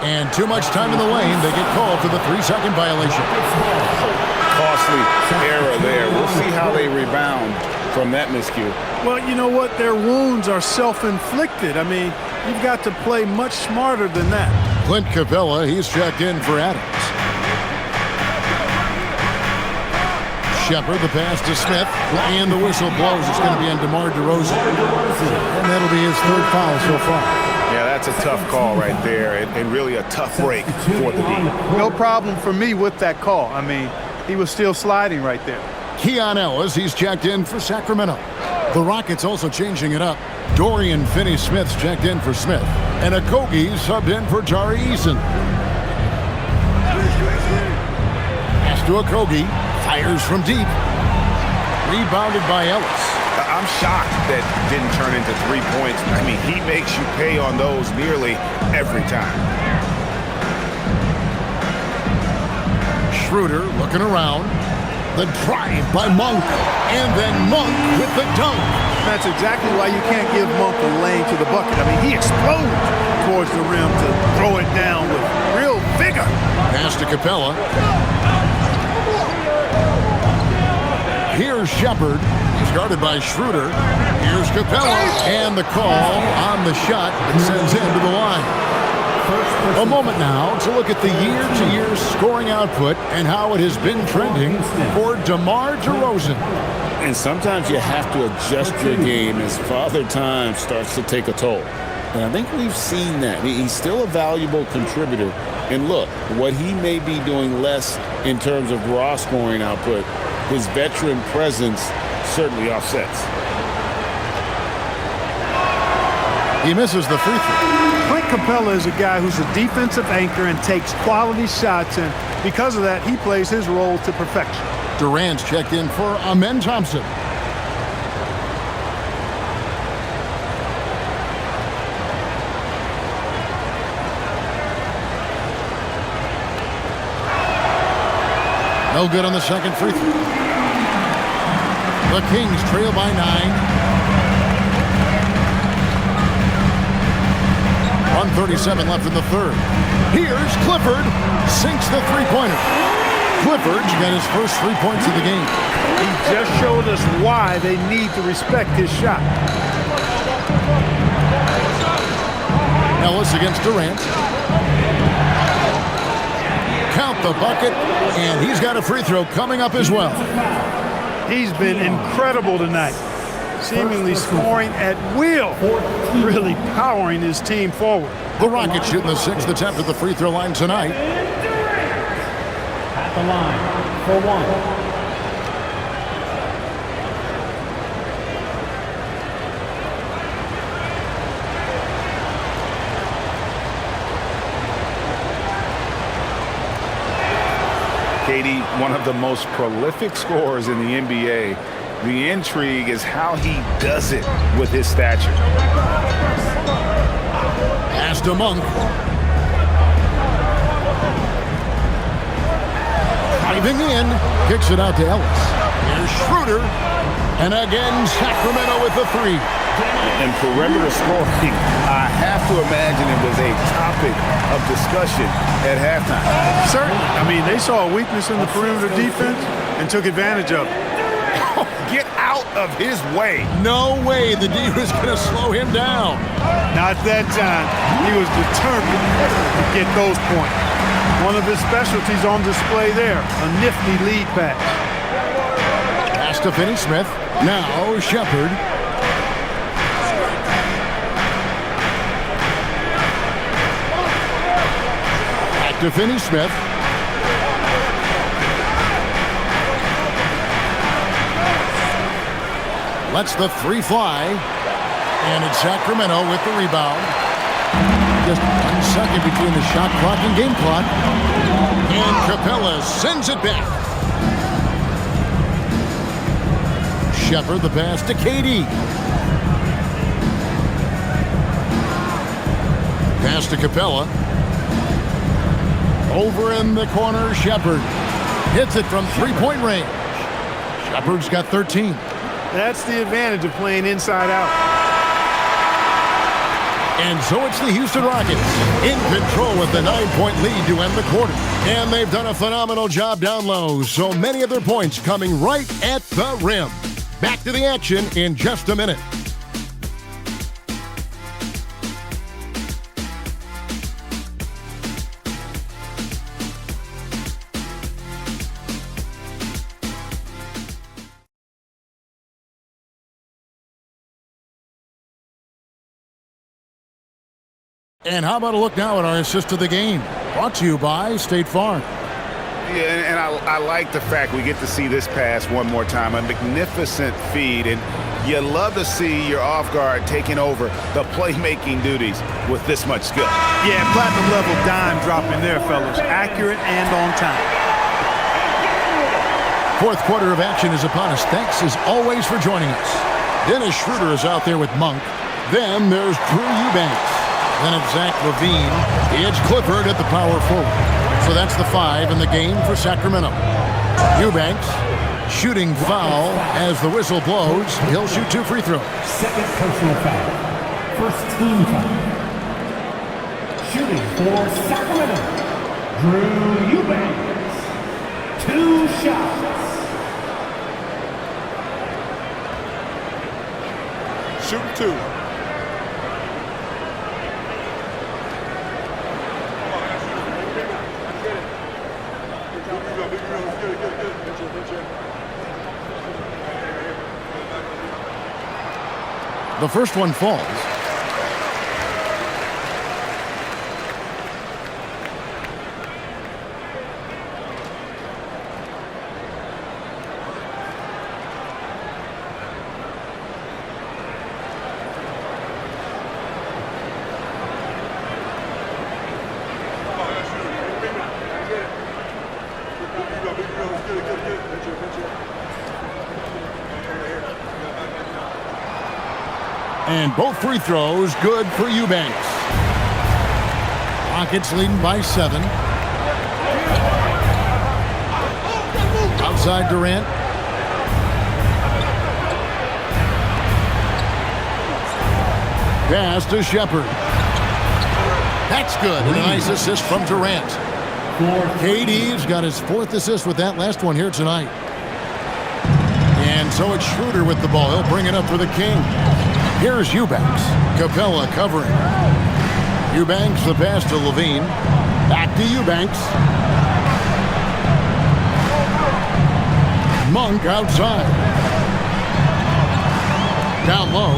And too much time in the lane. They get called for the 3-second violation. Costly error there. We'll see how they rebound from that miscue. Well, you know what? Their wounds are self-inflicted. I mean, you've got to play much smarter than that. Clint Capella, he's checked in for Adams. Shepard, the pass to Smith, and the whistle blows. It's going to be on DeMar DeRozan. And that'll be his third foul so far. Yeah, that's a tough call right there, and really a tough break for the D. No problem for me with that call. I mean, he was still sliding right there. Keon Ellis, he's checked in for Sacramento. The Rockets also changing it up. Dorian Finney-Smith's checked in for Smith. And Okogie subbed in for Tari Eason. Pass to Okogie. Fires from deep. Rebounded by Ellis. I'm shocked that didn't turn into 3 points. I mean, he makes you pay on those nearly every time. Schroeder looking around. The drive by Monk. And then Monk with the dunk. That's exactly why you can't give Monk a lane to the bucket. I mean, he explodes towards the rim to throw it down with real vigor. Pass to Capella. Here's Shepard. He's guarded by Schroeder. Here's Capella. And the call on the shot that sends him to the line. A moment now to look at the year-to-year scoring output and how it has been trending for DeMar DeRozan. And sometimes you have to adjust your game as Father Time starts to take a toll. And I think we've seen that. He's still a valuable contributor. And look, what he may be doing less in terms of raw scoring output, his veteran presence certainly offsets. He misses the free throw. Clint Capella is a guy who's a defensive anchor and takes quality shots, and because of that, he plays his role to perfection. Durant's checked in for Amen Thompson. No good on the second free throw. The Kings trail by 9. 1:37 left in the third. Here's Clifford. Sinks the three-pointer. Clifford's got his first 3 points of the game. He just showed us why they need to respect his shot. Ellis against Durant. Count the bucket, and he's got a free throw coming up as well. He's been incredible tonight, seemingly scoring at will, really powering his team forward. The Rockets shooting the 6th attempt at the free throw line tonight. At the line for one. Katie, one of the most prolific scorers in the NBA. The intrigue is how he does it with his stature. Pass to Monk. Driving in, kicks it out to Ellis. Here's Schroeder. And again, Sacramento with the three. And perimeter scoring, I have to imagine it was a topic of discussion at halftime. Certainly. I mean, they saw a weakness in the perimeter defense and took advantage of it. Get out of his way. No way the D was going to slow him down. Not that time. He was determined to get those points. One of his specialties on display there, a nifty lead pass. Pass to Finney-Smith. Now Shepard. Back to Finney-Smith. Lets the three fly. And it's Sacramento with the rebound. Just 1 second between the shot clock and game clock. And Capella sends it back. Shepard, the pass to KD. Pass to Capella. Over in the corner, Shepard. Hits it from three-point range. Shepard's got 13. That's the advantage of playing inside out. And so it's the Houston Rockets in control with the 9-point lead to end the quarter. And they've done a phenomenal job down low, so many of their points coming right at the rim. Back to the action in just a minute. And how about a look now at our assist of the game? Brought to you by State Farm. Yeah, and I like the fact we get to see this pass one more time. A magnificent feed, and you love to see your off guard taking over the playmaking duties with this much skill. Yeah, platinum level dime dropping there, fellas. Accurate and on time. Fourth quarter of action is upon us. Thanks as always for joining us. Dennis Schroeder is out there with Monk. Then there's Drew Eubanks. Then it's Zach LaVine. It's Clifford at the power forward. So that's the 5 in the game for Sacramento. Eubanks shooting foul as the whistle blows. He'll shoot 2 free throws. Second personal foul. First team foul. Shooting for Sacramento, Drew Eubanks. 2 shots. Shooting 2. The first one falls. And both free throws good for Eubanks. Rockets leading by 7. Outside Durant. Pass to Shepard. That's good. And a nice assist from Durant. KD's got his 4th assist with that last one here tonight. And so it's Schroeder with the ball. He'll bring it up for the King. Here's Eubanks. Capella covering. Eubanks the pass to LaVine. Back to Eubanks. Monk outside. Down low.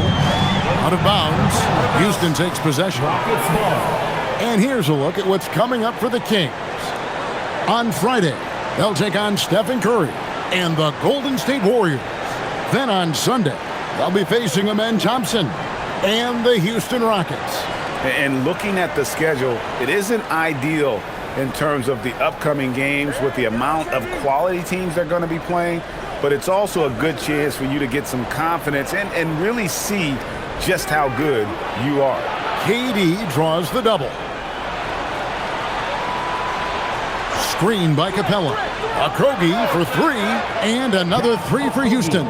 Out of bounds. Houston takes possession. And here's a look at what's coming up for the Kings. On Friday, they'll take on Stephen Curry and the Golden State Warriors. Then on Sunday, they'll be facing Amen Thompson and the Houston Rockets. And looking at the schedule, it isn't ideal in terms of the upcoming games with the amount of quality teams they're going to be playing, but it's also a good chance for you to get some confidence and really see just how good you are. KD draws the double. Screen by Capella. Okogie for 3, and another 3 for Houston.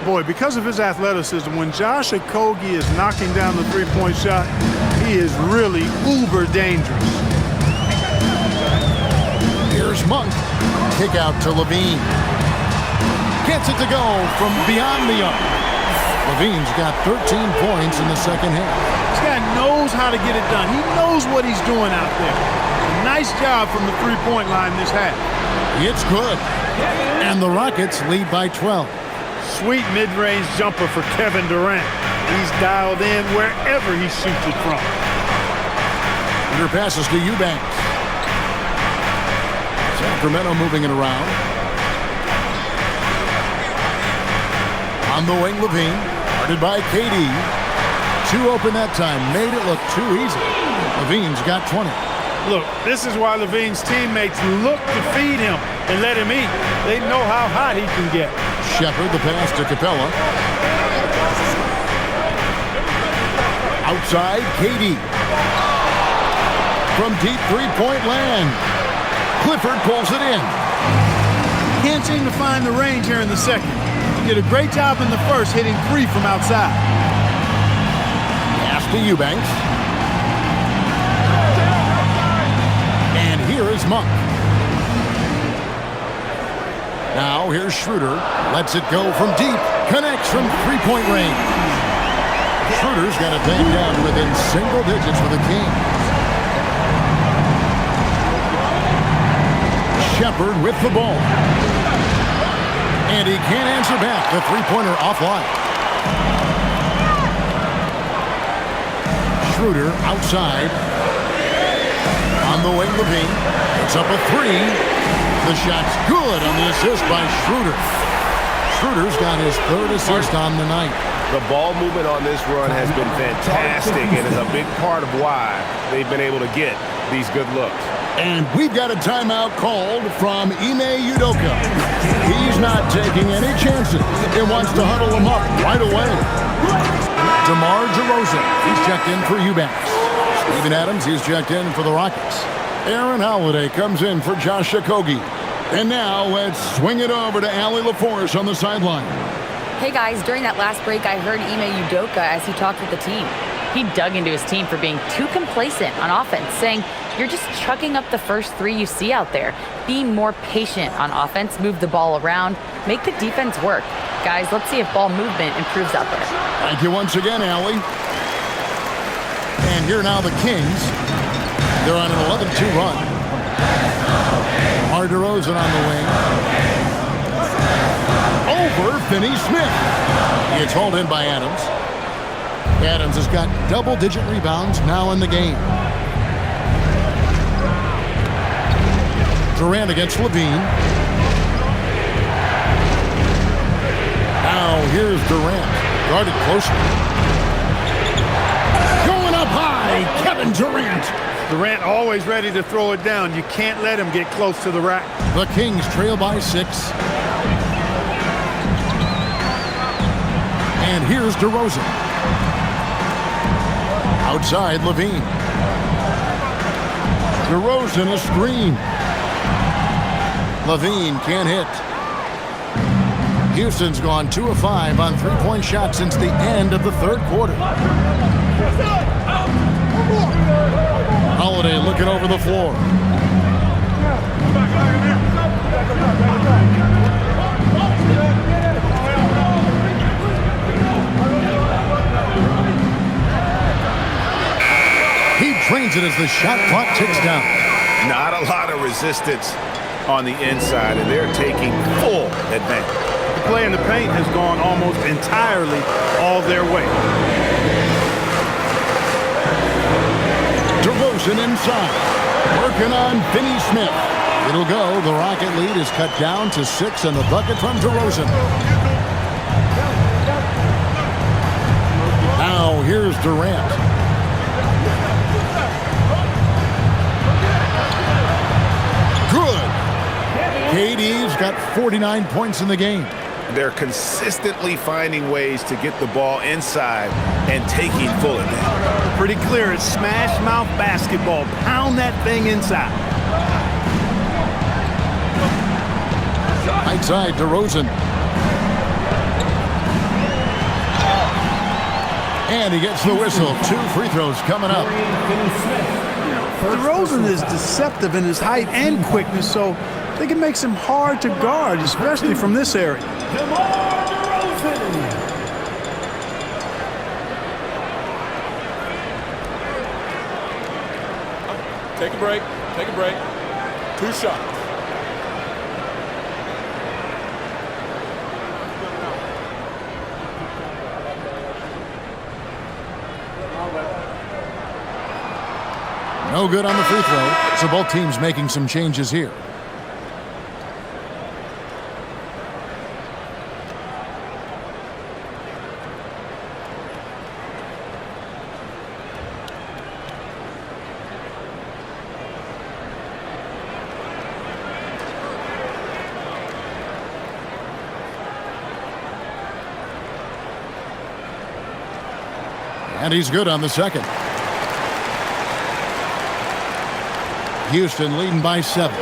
Boy, because of his athleticism, when Josh Okogie is knocking down the three-point shot, he is really uber dangerous. Here's Monk. Kick out to LaVine. Gets it to go from beyond the arc. LaVine's got 13 points in the second half. This guy knows how to get it done. He knows what he's doing out there. Nice job from the three-point line this half. It's good. And the Rockets lead by 12. Sweet mid-range jumper for Kevin Durant. He's dialed in wherever he shoots it from. Under passes to Eubanks. Sacramento moving it around. On the wing, LaVine. Guarded by KD. 2 open that time. Made it look too easy. LaVine's got 20. Look, this is why LaVine's teammates look to feed him and let him eat. They know how hot he can get. Shepard, the pass to Capella. Outside, KD. From deep three-point land. Clifford pulls it in. Can't seem to find the range here in the second. He did a great job in the first, hitting 3 from outside. Pass to Eubanks. And here is Monk. Now here's Schroeder. Lets it go from deep. Connects from three-point range. Schroeder's got it banged down to within single digits for the Kings. Shepard with the ball. And he can't answer back. The three-pointer offline. Schroeder outside. On the wing, Levine. It's up a three. The shot's good on the assist by Schroeder. Schroeder's got his third assist on the night. The ball movement on this run has been fantastic and is a big part of why they've been able to get these good looks. And we've got a timeout called from Ime Udoka. He's not taking any chances and wants to huddle him up right away. DeMar DeRozan, he's checked in for Eubanks. Steven Adams, he's checked in for the Rockets. Aaron Holiday comes in for Josh Okogie. And now let's swing it over to Allie LaForce on the sideline. Hey guys, during that last break, I heard Ime Udoka as he talked with the team. He dug into his team for being too complacent on offense, saying, "You're just chucking up the first three you see out there. Be more patient on offense, move the ball around, make the defense work." Guys, let's see if ball movement improves out there. Thank you once again, Allie. And here now the Kings. They're on an 11-2 run. DeMar DeRozan on the wing. Over Finney-Smith. It's hauled in by Adams. Adams has got double-digit rebounds now in the game. Durant against Levine. Now here's Durant. Guarded closely. Going up high, Kevin Durant. Durant always ready to throw it down. You can't let him get close to the rack. The Kings trail by 6. And here's DeRozan. Outside, Levine. DeRozan a screen. Levine can't hit. Houston's gone 2 of 5 on three-point shots since the end of the third quarter. Holiday looking over the floor. He trains it as the shot clock ticks down. Not a lot of resistance on the inside, and they're taking full advantage. The play in the paint has gone almost entirely all their way. DeRozan inside, working on Finney-Smith. It'll go. The Rocket lead is cut down to 6, and the bucket from DeRozan. Now here's Durant. Good. KD's got 49 points in the game. They're consistently finding ways to get the ball inside and taking full advantage. Pretty clear, it's smash mouth basketball. Pound that thing inside. Right side, DeRozan. And he gets the whistle. 2 free throws coming up. DeRozan is deceptive in his height and quickness, so I think it makes him hard to guard, especially from this area. Take a break. Take a break. 2 shots. No good on the free throw, so both teams making some changes here. And he's good on the second. Houston leading by 7.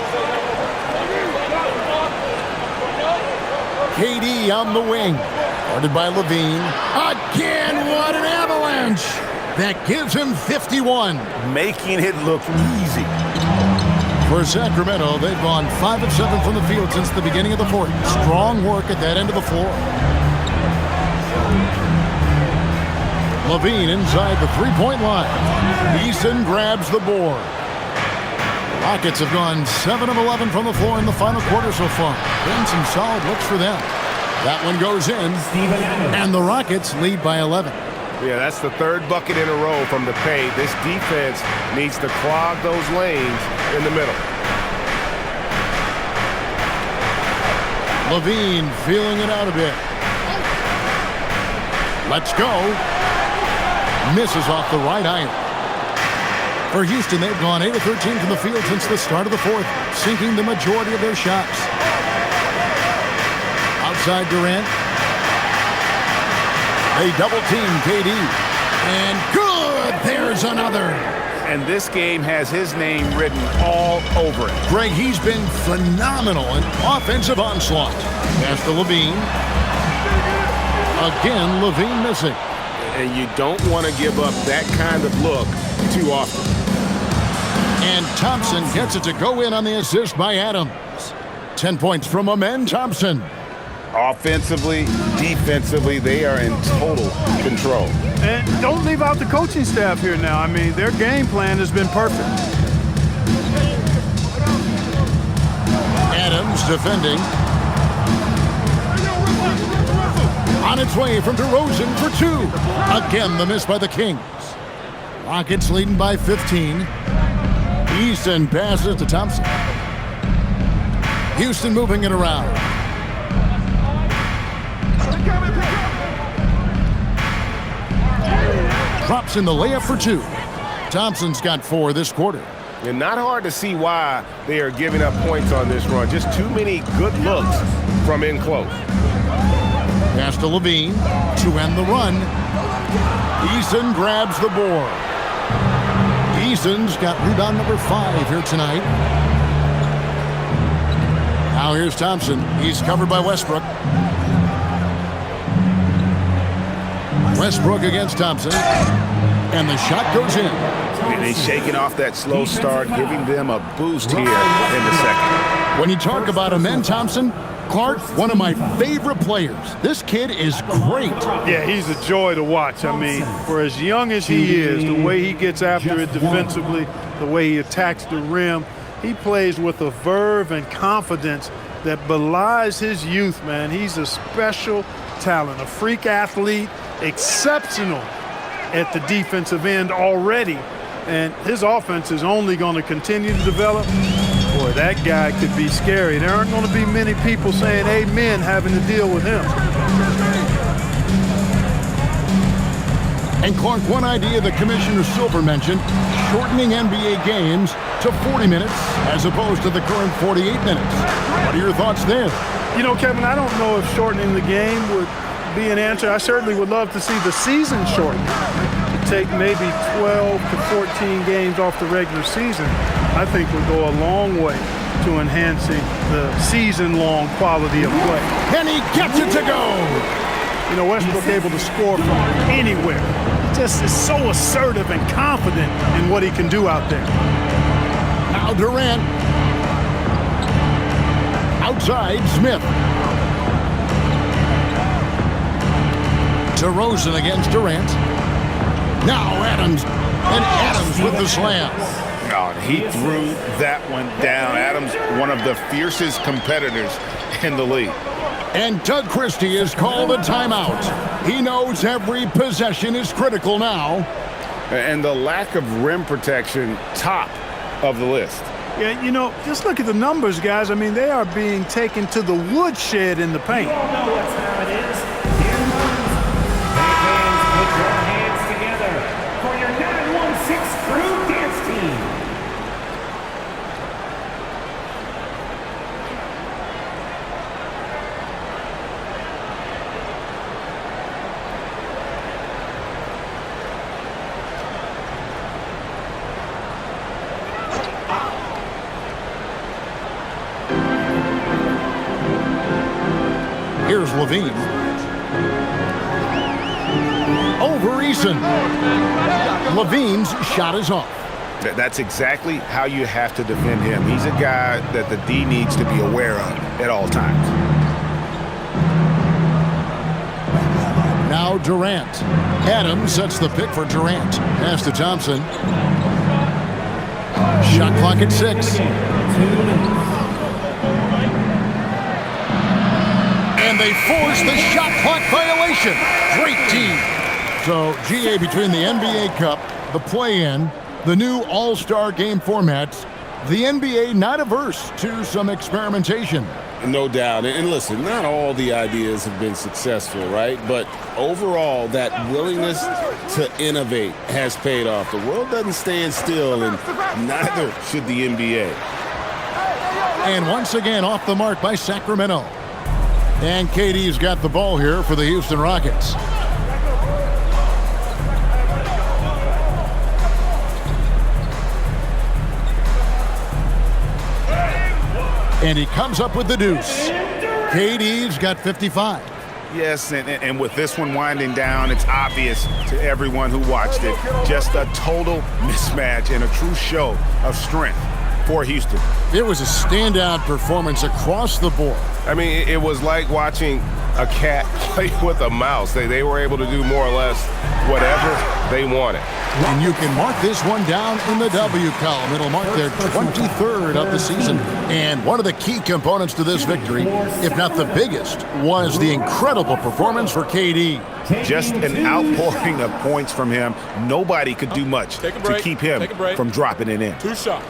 KD on the wing. Guarded by Levine. Again, what an avalanche. That gives him 51. Making it look easy. For Sacramento, they've gone 5 of 7 from the field since the beginning of the fourth. Strong work at that end of the floor. Levine inside the three-point line. Eason grabs the board. Rockets have gone 7 of 11 from the floor in the final quarter so far. Been some solid looks for them. That one goes in, and the Rockets lead by 11. Yeah, that's the third bucket in a row from the paint. This defense needs to clog those lanes in the middle. Levine feeling it out a bit. Let's go. Misses off the right iron. For Houston, they've gone 8 of 13 from the field since the start of the fourth, sinking the majority of their shots. Outside Durant. They double-team KD. And good! There's another. And this game has his name written all over it. Greg, he's been phenomenal in offensive onslaught. Pass to Levine. Again, Levine missing. And you don't want to give up that kind of look too often. And Thompson gets it to go in on the assist by Adams. 10 points from Amen Thompson. Offensively, defensively, they are in total control. And don't leave out the coaching staff here now. I mean, their game plan has been perfect. Adams defending. On its way from DeRozan for 2. Again, the miss by the Kings. Rockets leading by 15. Easton passes to Thompson. Houston moving it around. Drops in the layup for 2. Thompson's got 4 this quarter. And not hard to see why they are giving up points on this run. Just too many good looks from in close. Pass to Levine to end the run. Eason grabs the board. Eason's got rebound number 5 here tonight. Now here's Thompson. He's covered by Westbrook. Westbrook against Thompson. And the shot goes in. And he's shaking off that slow start, giving them a boost here in the second. When you talk about Amen Thompson, Clark, one of my favorite players. This kid is great. Yeah, he's a joy to watch. I mean, for as young as he is, the way he gets after it defensively, the way he attacks the rim, he plays with a verve and confidence that belies his youth, man. He's a special talent, a freak athlete, exceptional at the defensive end already. And his offense is only going to continue to develop. Boy, that guy could be scary. There aren't going to be many people saying amen having to deal with him. And Clark, one idea that Commissioner Silver mentioned, shortening NBA games to 40 minutes as opposed to the current 48 minutes. What are your thoughts there? You know, Kevin, I don't know if shortening the game would be an answer. I certainly would love to see the season shortened. Take maybe 12 to 14 games off the regular season, I think would go a long way to enhancing the season-long quality of play. And he gets it to go! You know, Westbrook able to score from anywhere. He just is so assertive and confident in what he can do out there. Now Durant. Outside, Smith. DeRozan against Durant. Now Adams, and Adams with the slam. God, he threw that one down. Adams, one of the fiercest competitors in the league. And Doug Christie has called a timeout. He knows every possession is critical now. And the lack of rim protection, top of the list. Yeah, you know, just look at the numbers, guys. I mean, they are being taken to the woodshed in the paint. You all know what's how it is. Put your hands together for your 916 Crew Dance Team. Here's Levine. Over Eason. Levine's shot is off. That's exactly how you have to defend him. He's a guy that the D needs to be aware of at all times. Now Durant. Adams sets the pick for Durant. Pass to Thompson. Shot clock at 6. And they force the shot clock violation. Great team. So, GA, between the NBA Cup, the play-in, the new All-Star game formats, the NBA not averse to some experimentation. No doubt. And listen, not all the ideas have been successful, right? But overall, that willingness to innovate has paid off. The world doesn't stand still, and neither should the NBA. And once again, off the mark by Sacramento. And KD's got the ball here for the Houston Rockets. And he comes up with the deuce. KD's got 55. Yes, and with this one winding down, it's obvious to everyone who watched it. Just a total mismatch and a true show of strength for Houston. It was a standout performance across the board. I mean, it was like watching a cat play with a mouse. They were able to do more or less whatever they wanted. And you can mark this one down in the W column. It'll mark their 23rd of the season. And one of the key components to this victory, if not the biggest, was the incredible performance for KD. Just an outpouring of points from him. Nobody could do much to keep him from dropping it in. 2 shots.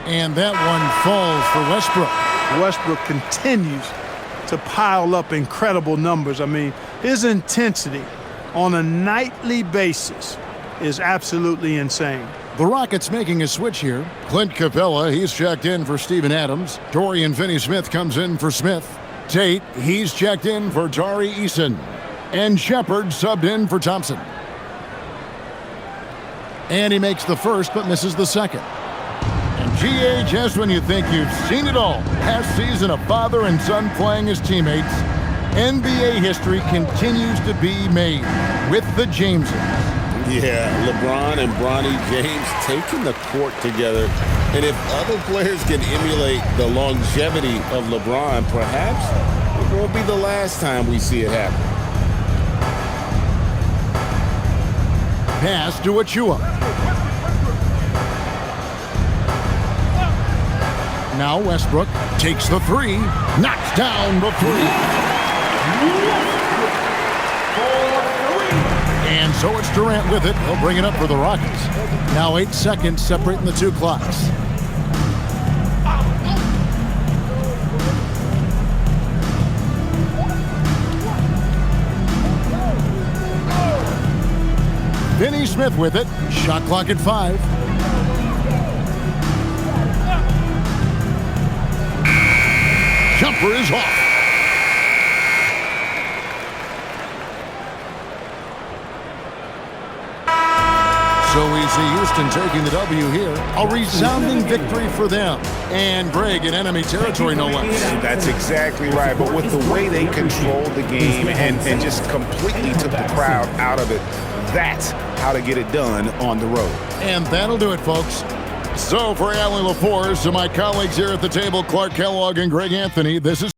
And that one falls for Westbrook. Westbrook continues to pile up incredible numbers. I mean, his intensity on a nightly basis is absolutely insane. The Rockets making a switch here. Clint Capella, he's checked in for Steven Adams. Dorian Finney-Smith comes in for Smith. Tate, he's checked in for Tari Eason. And Shepard subbed in for Thompson. And he makes the first but misses the second. And GA, just when you think you've seen it all, last season a father and son playing as teammates, NBA history continues to be made with the Jameses. Yeah, LeBron and Bronny James taking the court together. And if other players can emulate the longevity of LeBron, perhaps it won't be the last time we see it happen. Pass to Achua. Now Westbrook takes the three, knocks down the three. And so it's Durant with it. He'll bring it up for the Rockets. Now 8 seconds separating the two clocks. Finney-Smith with it. Shot clock at 5. Jumper is off. So we see Houston taking the W here. A resounding victory for them. And Greg in enemy territory, no less. That's exactly right. But with the way they controlled the game and just completely took the crowd out of it, that's how to get it done on the road. And that'll do it, folks. So for Alan LaForce and my colleagues here at the table, Clark Kellogg and Greg Anthony, this is